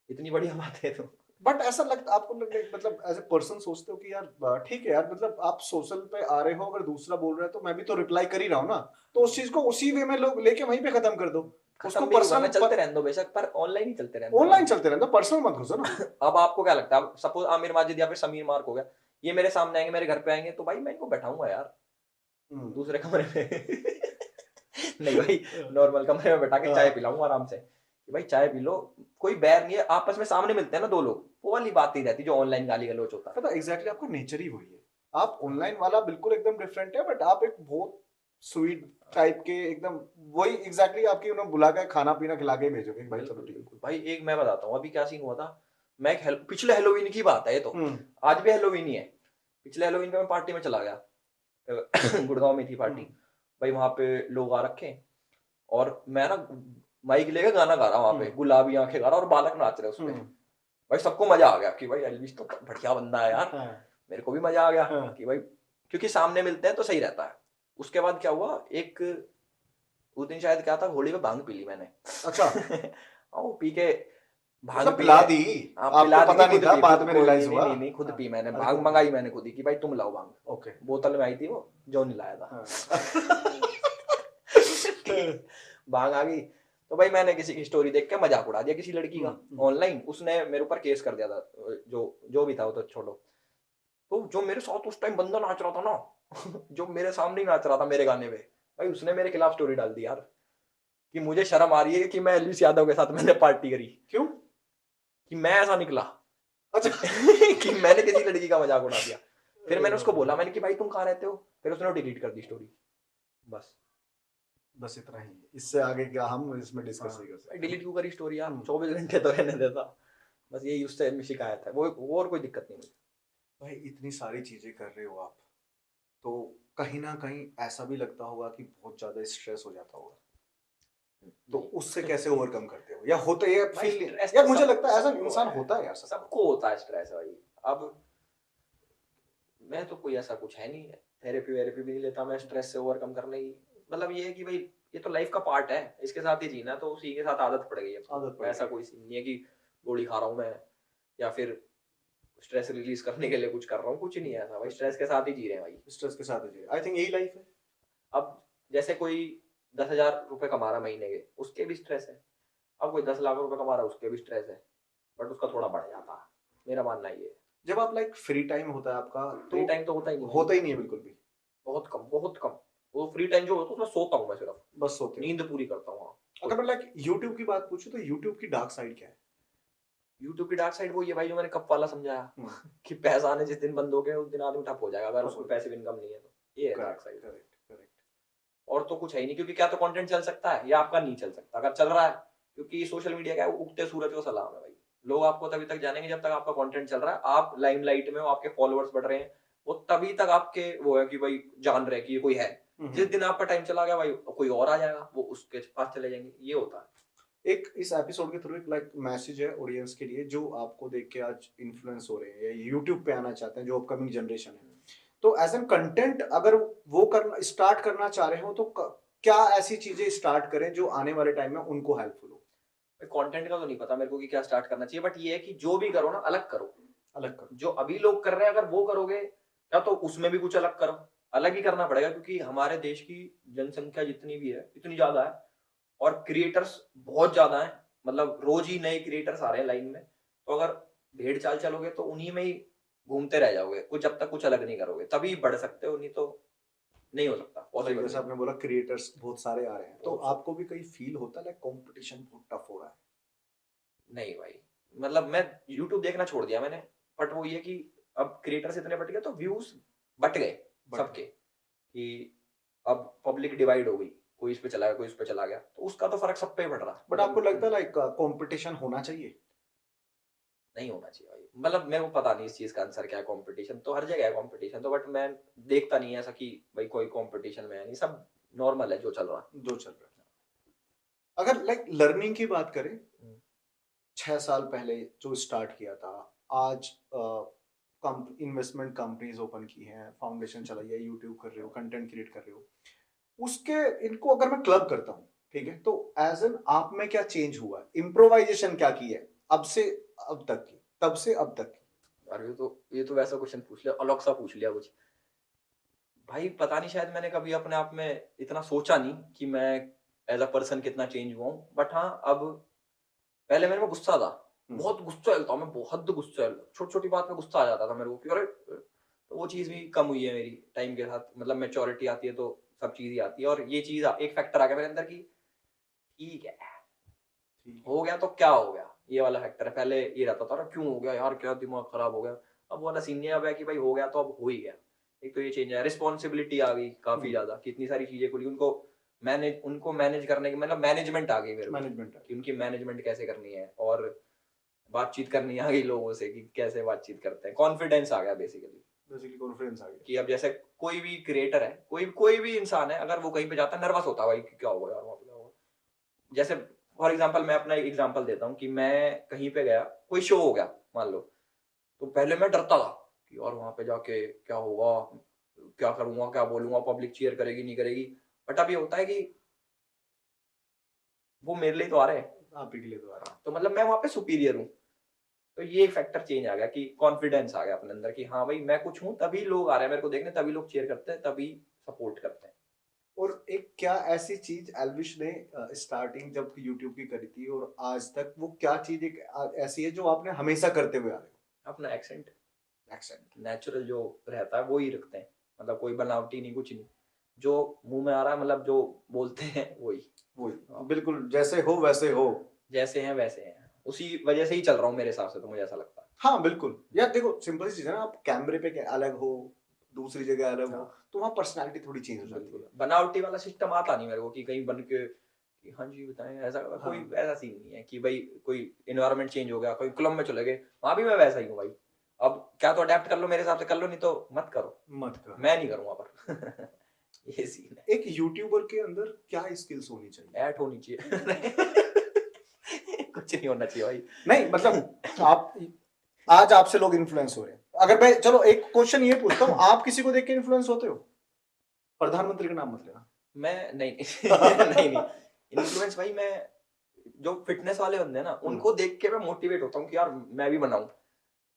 इतनी बढ़िया बात है तो। बट ऐसा लगता आपको मतलब एज ए पर्सन सोचते हो कि यार ठीक है यार, मतलब आप सोशल पे आ रहे हो, अगर दूसरा बोल रहा है तो मैं भी तो रिप्लाई कर ही रहा हूँ ना, तो उस चीज को उसी वे में लोग लेके वहीं पे खत्म कर दो, उसको पर्सनल चलते रहने दो बेशक, पर ऑनलाइन ही चलते रहने दो, ऑनलाइन चलते रहने दो, पर्सनल मत घुसो ना। अब आपको क्या लगता है, सपोज आमिर माजिद या फिर समीर मार्क हो गया, ये मेरे सामने आएंगे, मेरे घर पे आएंगे, तो भाई मैं इनको बैठाऊंगा यार दूसरे कमरे में। नहीं भाई, नॉर्मल कमरे में बैठा के चाय पिलाऊंगा आराम से कि भाई चाय पी लो, कोई बैर नहीं है, आपस में सामने मिलते हैं ना दो लोग, वो वाली बात नहीं रहती जो ऑनलाइन गाली गलौज होता है। पता एग्जैक्टली आपका नेचर ही वही है, आप ऑनलाइन वाला बिल्कुल एकदम डिफरेंट है, बट आप एक बहुत स्वीट टाइप के एकदम वही एग्जैक्टली आपकी उन्हें बुला के खाना पीना खिला के भेजोगे भाई चलो ठीक है। भाई एक मैं बताता हूँ अभी क्या सीन हुआ था, मैं पिछले हेलोवीन की बात है ये तो, आज भी हेलोवीन ही है। पिछले हेलोवीन पे मैं पार्टी में चला गया, गुड़गांव में थी पार्टी भाई, वहां पे लोग आ रखे और मैं ना माइक लेके गाना गा रहा वहां पे, गुलाबी आंखें गा रहा और बालक नाच रहे उस पे। भाई सबको मजा आ गया कि भाई एल्विस तो बढ़िया बंदा है यार। मेरे को भी मजा आ गया कि भाई, क्योंकि सामने मिलते हैं तो सही रहता है। उसके बाद क्या हुआ, एक उस दिन शायद क्या था, होली में भांग पी ली मैंने। अच्छा। वो पी के भांग मतलब पिला दी? आपको पता नहीं था, बाद में रियलाइज हुआ? नहीं खुद पी मैंने, भांग मंगाई मैंने खुद ही कि भाई तुम लाओ भांग। ओके। बोतल में आई थी वो, जो नहीं लाया था। भांग आ गई तो भाई मैंने किसी की स्टोरी देख के मजाक उड़ा दिया किसी लड़की का ऑनलाइन। उसने मेरे ऊपर केस कर दिया था, जो भी था वो तो छोड़ो। तो जो मेरे साथ उस टाइम बंदा नाच रहा था ना जो मेरे सामने ही नाच रहा था मेरे गाने पे, भाई उसने मेरे खिलाफ स्टोरी डाल दी यार कि मुझे शर्म आ रही है कि मैं एल्विस यादव के साथ मैंने पार्टी करी। क्यों? कि मैं ऐसा निकला। अच्छा। कि मैंने किसी लड़की का मजाक उड़ा दिया। फिर मैंने उसको बोला, मैंने कि भाई तुम कहाँ रहते हो, फिर उसने डिलीट कर दी स्टोरी। बस इतना ही, इससे आगे क्या हम इसमें डिस्कस नहीं कर सकते। डिलीट क्यों करी स्टोरी यार, 24 घंटे तो रहने देता। बस यही उससे शिकायत है, वो और कोई दिक्कत नहीं मुझे। भाई इतनी सारी चीजें कर रहे हो आप, तो कहीं ना कहीं ऐसा भी लगता होगा कि बहुत ज्यादा स्ट्रेस हो जाता होगा, तो उससे कैसे ओवरकम करते हो? या होता है फील, यार मुझे लगता है ऐसा इंसान होता है यार, सबको होता है स्ट्रेस भाई। अब मैं तो कोई ऐसा कुछ है नहीं, थेरेपी वेरेपी भी नहीं लेता मैं स्ट्रेस से ओवरकम करने की। मतलब ये है कि भाई ये तो लाइफ का पार्ट है, इसके साथ ही जीना, तो उसी के साथ आदत पड़ गई है। ऐसा कोई सीन नहीं है कि गोली खा रहा हूँ मैं या फिर स्ट्रेस रिलीज करने के लिए कुछ कर रहा हूँ, कुछ नहीं है ऐसा भाई। स्ट्रेस के साथ ही जी रहे हैं भाई, स्ट्रेस के साथ ही जी रहे हैं। आई थिंक यही लाइफ है। अब जैसे कोई 10,000 रुपए कमा रहा महीने के, उसके भी स्ट्रेस है। अब कोई 10 लाख रुपए कमा रहा है, उसके भी स्ट्रेस है, बट उसका थोड़ा बढ़ जाता है, मेरा मानना ये है। जब आप लाइक फ्री टाइम होता है आपका, फ्री टाइम तो होता ही नहीं है बिल्कुल भी, बहुत कम बहुत कम। वो फ्री टाइम जो होता है उसमें सोता हूँ मैं, सिर्फ बस सोते हो। नींद पूरी करता हूँ। अगर मैं लाइक यूट्यूब की बात पूछूं तो यूट्यूब की डार्क साइड क्या है? यूट्यूब की डार्क साइड वो ये भाई जो मैंने कप वाला समझाया कि पैसा आने जिस दिन बंद हो गया उस दिन आदमी ठप हो जाएगा अगर उसको पैसिव इनकम नहीं है तो। ये है डार्क साइड। करेक्ट। और तो कुछ है ही नहीं, क्योंकि क्या तो कंटेंट चल सकता है या आपका नहीं चल सकता। अगर चल रहा है, क्योंकि सोशल मीडिया क्या है, उगते सूरज को सलाम है भाई। लोग आपको तभी तक जानेंगे जब तक आपका कंटेंट चल रहा है, आप लाइमलाइट में हो, आपके फॉलोअर्स बढ़ रहे हैं, वो तभी तक आपके वो है कि भाई जान रहे कि ये कोई है। जिस दिन आपका टाइम चला गया भाई, कोई और आ जाएगा, वो उसके पास चले जाएंगे, ये होता है। एक इस एपिसोड के थ्रू एक लाइक मैसेज है ऑडियंस के लिए जो आपको देख के आज इन्फ्लुएंस हो रहे हैं या यूट्यूब पे आना चाहते हैं, जो अपकमिंग जनरेशन है, तो एज एन कंटेंट अगर वो करना स्टार्ट करना चाह रहे हो तो क्या ऐसी चीजें स्टार्ट करें जो आने वाले टाइम में उनको हेल्पफुल हो? कंटेंट का तो नहीं पता मेरे को कि क्या स्टार्ट करना चाहिए, बट ये है कि जो भी करो ना अलग करो। अलग करो। जो अभी लोग कर रहे हैं अगर वो करोगे या तो उसमें भी कुछ अलग करो। अलग ही करना पड़ेगा, क्योंकि हमारे देश की जनसंख्या जितनी भी है इतनी ज्यादा है और क्रिएटर्स बहुत ज्यादा हैं। मतलब रोज ही नए क्रिएटर्स आ रहे हैं लाइन में, तो अगर भेड़ चाल चलोगे तो उन्हीं में ही घूमते रह जाओगे, कुछ जब तक कुछ अलग नहीं करोगे तभी बढ़ सकते हो, नहीं तो नहीं हो सकता। और जैसे आपने बोला क्रिएटर्स बहुत सारे आ रहे हैं, तो आपको भी कहीं फील होता है लाइक कंपटीशन बहुत टफ हो रहा है? नहीं भाई, मतलब मैं YouTube देखना छोड़ दिया मैंने, बट वो ये कि अब क्रिएटर्स इतने बढ़ गए तो व्यूज बट गए सबके, कि अब पब्लिक डिवाइड हो गई, कोई इस पे चला गया कोई उस पे चला गया, तो उसका तो फर्क सब पे पड़ रहा। बट आपको लगता है लाइक कंपटीशन होना चाहिए? नहीं होना चाहिए भाई, मतलब मेरे को पता नहीं इस चीज का आंसर क्या है। कंपटीशन तो हर जगह है कंपटीशन तो, बट मैं देखता नहीं है ऐसा कि भाई कोई कंपटीशन में है, नहीं, सब नॉर्मल है जो चल रहा है। अगर लाइक लर्निंग की बात करें, 6 साल पहले जो स्टार्ट किया था, आज इन्वेस्टमेंट कंपनीज ओपन की हैं, फाउंडेशन चलाई है, यूट्यूब कर रहे हो, कंटेंट क्रिएट कर रहे हो, उसके इनको अगर मैं क्लब करता हूँ, ठीक है, तो एज एन आप में क्या चेंज हुआ है? इम्प्रोवाइजेशन क्या की है अब से अब तक की, तब से अब तक की? अरे ये तो वैसा क्वेश्चन पूछ लिया, अलग सा पूछ लिया कुछ भाई। पता नहीं, शायद मैंने कभी अपने आप में इतना सोचा नहीं कि मैं एज अ पर्सन कितना चेंज हुआ हूँ। बट हाँ, अब पहले मेरे में गुस्सा था, बहुत गुस्सा था मैं, बहुत गुस्सा, छोटी छोटी बात में गुस्सा आ जाता था मेरे को कि अरे, तो वो चीज भी कम हुई है मेरी टाइम के साथ। मतलब मैच्योरिटी आती है तो सब चीज ही आती है, और ये चीज एक फैक्टर आ गया मेरे अंदर की ठीक है हो गया तो क्या हो गया, ये वाला फैक्टर है। पहले ये रहता था क्यों हो गया यार, क्या दिमाग खराब हो गया, अब वाला सीन नहीं है कि भाई हो गया तो अब हो ही गया। एक तो ये चेंज है, रिस्पॉन्सिबिलिटी आ गई काफी ज्यादा, कितनी सारी चीजें खुली, उनको मैनेज करने की, मतलब मैनेजमेंट आ गई मेरे को कि उनकी मैनेजमेंट कैसे करनी है, और बातचीत करनी आ गई लोगों से कि कैसे बातचीत करते हैं। कॉन्फिडेंस आ गया बेसिकली कॉन्फिडेंस आ गया कि अब जैसे कोई भी क्रिएटर है, कोई भी इंसान है, अगर वो कहीं पे जाता है नर्वस होता है भाई क्या होगा यार वहाँ पे क्या होगा। जैसे फॉर एग्जाम्पल मैं अपना एक एग्जाम्पल देता हूँ कि मैं कहीं पे गया, कोई शो हो गया मान लो, तो पहले मैं डरता था कि यार वहां पे जाके क्या होगा, क्या करूंगा, क्या बोलूंगा, पब्लिक चीयर करेगी नहीं करेगी। बट अब ये होता है कि वो मेरे लिए तो आ रहे हैं, आप ही के लिए तो आ रहा तो मतलब मैं वहां पे सुपीरियर हूँ। तो ये फैक्टर चेंज आ गया कि कॉन्फिडेंस आ गया अपने अंदर कि हाँ भाई मैं कुछ हूँ, तभी लोग आ रहे हैं मेरे को देखने, तभी लोग चीयर करते हैं, तभी सपोर्ट करते हैं। और एक क्या ऐसी चीज एल्विश ने स्टार्टिंग जब यूट्यूब की करी थी और आज तक वो क्या चीज एक ऐसी है जो आपने हमेशा करते हुए आ रहे अपना एक्सेंट, हो? एक्सेंट। नेचुरल जो रहता है वो ही रखते हैं, मतलब कोई बनावटी नहीं, कुछ नहीं, जो मुंह में आ रहा है, मतलब जो बोलते हैं वही, वही बिल्कुल जैसे हो वैसे हो। जैसे हैं वैसे हैं, उसी वजह से ही चल रहा हूँ मेरे हिसाब से, तो मुझे ऐसा लगता है। हाँ बिल्कुल यार, देखो सिंपल सी चीज है ना, आप कैमरे पे अलग हो, दूसरी जगह अलग हो, हाँ। तो वहाँ पर्सनालिटी थोड़ी चेंज हो जाती है। बिल्कुल बनावटी वाला सिस्टम आता नहीं मेरे को कि कहीं बन के कि हाँ जी बताएं, ऐसा कोई हाँ। ऐसा सीन नहीं है कि भाई कोई इन्वायरमेंट चेंज हो गया, कोई क्लब में चले गए, वहां भी मैं वैसा ही हूँ भाई। अब क्या तो अडेप्ट कर लो मेरे हिसाब से, कर लो, नहीं तो मत करो, मत कर। मैं नहीं करूँगा पर ये सीन है। एक यूट्यूबर के अंदर क्या स्किल्स होनी चाहिए? ऐड होनी चाहिए कुछ नहीं होना चाहिए भाई। नहीं मतलब आप आज आपसे लोग इन्फ्लुएंस हो रहे हैं, अगर मैं चलो एक क्वेश्चन ये पूछता हूँ, आप किसी को देख के इन्फ्लुएंस होते हो? प्रधानमंत्री का नाम मत लेना। मैं नहीं नहीं इन्फ्लुएंस भाई, मैं जो फिटनेस वाले होते हैं ना उनको देख के मैं मोटिवेट होता हूँ कि यार मैं भी बनाऊं,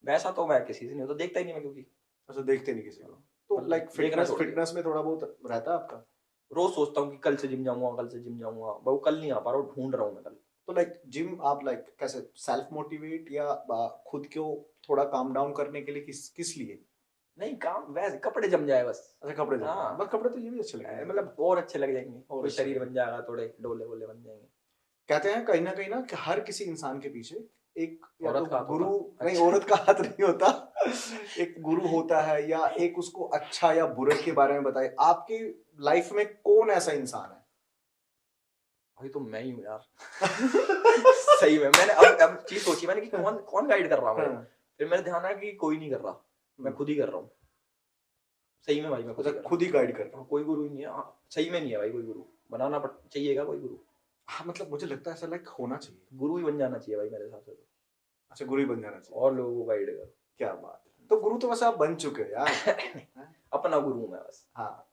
वैसा तो मैं किसी से नहीं होता, देखता ही नहीं मैं, क्योंकि अच्छा देखते नहीं किसी को, तो मतलब लाइक देखना फिटनेस छोड़ दिया। फिटनेस में थोड़ा बहुत रहता है आपका? रोज सोचता हूँ कि कल से जिम जाऊंगा, कल से जिम जाऊंगा, वो कल नहीं आ पा रहा हूँ, ढूंढ रहा हूँ मैं कल। तो लाइक जिम आप लाइक कैसे सेल्फ मोटिवेट या खुद को थोड़ा काम डाउन करने के लिए, किस लिए? नहीं काम वैसे कपड़े जम जाए बस। अच्छा कपड़े जम हाँ बस, कपड़े तो ये भी अच्छे लगेंगे मतलब और अच्छे लग जाएंगे, और कोई अच्छे शरीर लगेंगे। बन जाएगा, थोड़े डोले वोले बन जाएंगे। कहते हैं कहीं ना कि हर किसी इंसान के पीछे एक या तो औरत का हाथ गुरु, होता। नहीं अच्छा। औरत का हाथ नहीं होता, एक गुरु होता है, या एक उसको अच्छा या बुरे के बारे में बताए। आपकी लाइफ में कौन ऐसा इंसान है? भाई तो मैं ही हूँ यार सही में मैंने अब चीज सोची मैंने कि कौन कौन गाइड कर रहा है मुझे, हाँ। फिर मैंने ध्यान आया कि कोई नहीं कर रहा, मैं खुद ही कर रहा हूँ। सही में भाई मैं खुद ही अच्छा कर रहा खुद ही गाइड कर रहे हूँ, हो? कोई गुरु ही नहीं है। हाँ, सही में नहीं है भाई कोई गुरु, बनाना चाहिएगा कोई गुरु, हाँ मतलब मुझे लगता है ऐसा लाइक होना चाहिए। गुरु ही बन जाना चाहिए भाई मेरे हिसाब से तो, अच्छा गुरु ही बन जाना चाहिए। और लोगों को गाइड कर। क्या बात है, तो गुरु तो वैसे आप बन चुके हो यार। अपना गुरु हूँ मैं बस। हाँ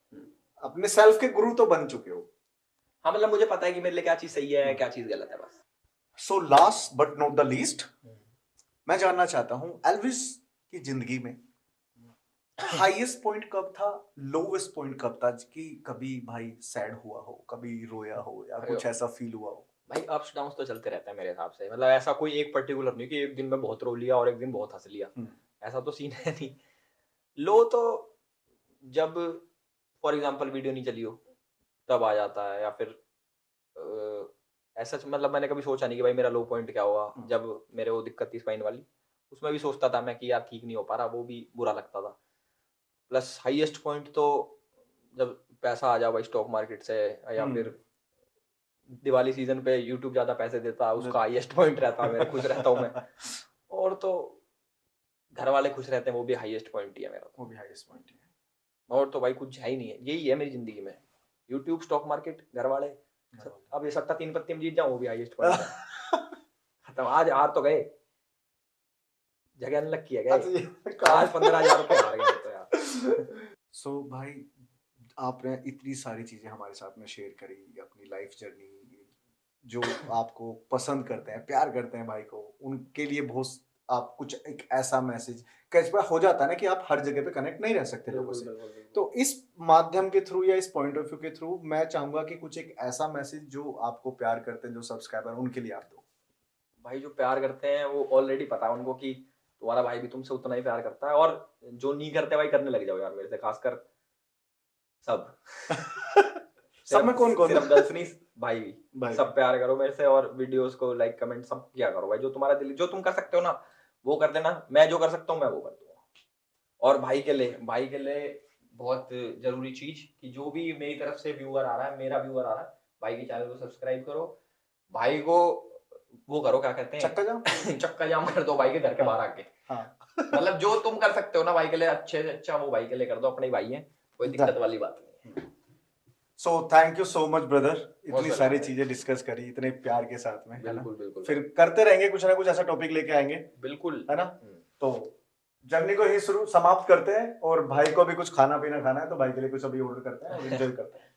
अपने सेल्फ के गुरु तो बन चुके हो। हाँ मतलब मुझे पता है कि मेरे लिए क्या चीज सही है, क्या चीज गलत है बस। So last but not the least, मैं जानना चाहता हूं एल्विस की जिंदगी में हाईएस्ट पॉइंट कब था, लोवेस्ट पॉइंट कब था, कि कभी भाई सैड हुआ हो, कभी रोया हो, या कुछ ऐसा फील हुआ हो? भाई अप्स डाउन्स तो चलते रहते हैं मेरे हिसाब से, मतलब ऐसा कोई एक पर्टिकुलर नहीं कि एक दिन में बहुत रो लिया और एक दिन बहुत हंस लिया, ऐसा तो सीन है नहीं। लो तो जब फॉर एग्जांपल वीडियो नहीं चली हो तब आ जाता है, या फिर ऐसा मतलब मैंने कभी सोचा नहीं कि भाई मेरा लो पॉइंट क्या हुआ। जब मेरे वो दिक्कत थी स्पाइन वाली, उसमें भी सोचता था मैं कि यार ठीक नहीं हो पा रहा, वो भी बुरा लगता था। प्लस हाईएस्ट पॉइंट तो जब पैसा आ जाओ भाई स्टॉक मार्केट से, या फिर दिवाली सीजन पे यूट्यूब ज्यादा पैसे देता है, उसका हाईएस्ट पॉइंट रहता है, मेरे खुश रहता हूँ मैं। और तो घर वाले खुश रहते हैं, वो भी हाईएस्ट पॉइंट ही है मेरा, वो भी हाईएस्ट पॉइंट है। और तो भाई कुछ है ही नहीं है, यही है मेरी जिंदगी में, यूट्यूब, स्टॉक मार्केट, घर वाले। अब ये सट्टा 3 पत्ती में जीत जाऊं वो भी हाईएस्ट पॉइंट है खत्म, आज हार तो गए, जगह अनलक्की है गए, आज 15,000 रुपए हार गए तो यार। सो भाई आपने इतनी सारी चीजें हमारे साथ में शेयर करी, अपनी लाइफ जर्नी, जो आपको पसंद करते हैं, प्यार करते हैं भाई को, उनके लिए बहुत आप कुछ एक ऐसा मैसेज, कई बार हो जाता है ना कि आप हर जगह पे कनेक्ट नहीं रह सकते लोगों से, तो इस माध्यम के थ्रू या इस पॉइंट ऑफ व्यू के थ्रू मैं चाहूंगा कि कुछ एक ऐसा मैसेज जो आपको प्यार करते हैं, जो सब्सक्राइबर, उनके लिए आप दो। भाई जो प्यार करते हैं वो ऑलरेडी पता है उनको कि तुम्हारा भाई भी तुमसे उतना ही प्यार करता है, और जो नहीं करते भाई करने लग जाओ यार मेरे से, खासकर सब सब में कौन कौन? सिर्फ गर्ल्स नहीं, भाई भी, भाई सब प्यार करो मेरे से, और वीडियोस को लाइक कमेंट सब किया करो भाई, जो तुम्हारा दिल, जो तुम कर सकते हो ना वो कर देना, मैं जो कर सकता हूँ मैं वो कर दूंगा। और भाई के लिए बहुत जरूरी चीज कि जो भी मेरी तरफ से व्यूअर आ रहा है, मेरा व्यूअर आ रहा है, भाई के चैनल को सब्सक्राइब करो, भाई को वो करो, क्या कहते हैं, चक्का जाम चक्का जाम कर दो भाई के घर के बाहर आके। हाँ मतलब जो तुम कर सकते हो ना भाई के लिए अच्छे से अच्छा, वो भाई के लिए कर दो, अपने भाई है, कोई दिक्कत वाली बात नहीं है। So thank you so much brother, इतनी welcome, सारी भाई। चीजें डिस्कस करी इतने प्यार के साथ में, है ना? बिल्कुल बिल्कुल फिर करते रहेंगे, कुछ ना कुछ ऐसा टॉपिक लेके आएंगे, बिल्कुल है ना? तो जर्नी को ही शुरू समाप्त करते हैं, और भाई को भी कुछ खाना पीना खाना है तो भाई के लिए कुछ अभी ऑर्डर करते हैं और एंजॉय करते हैं।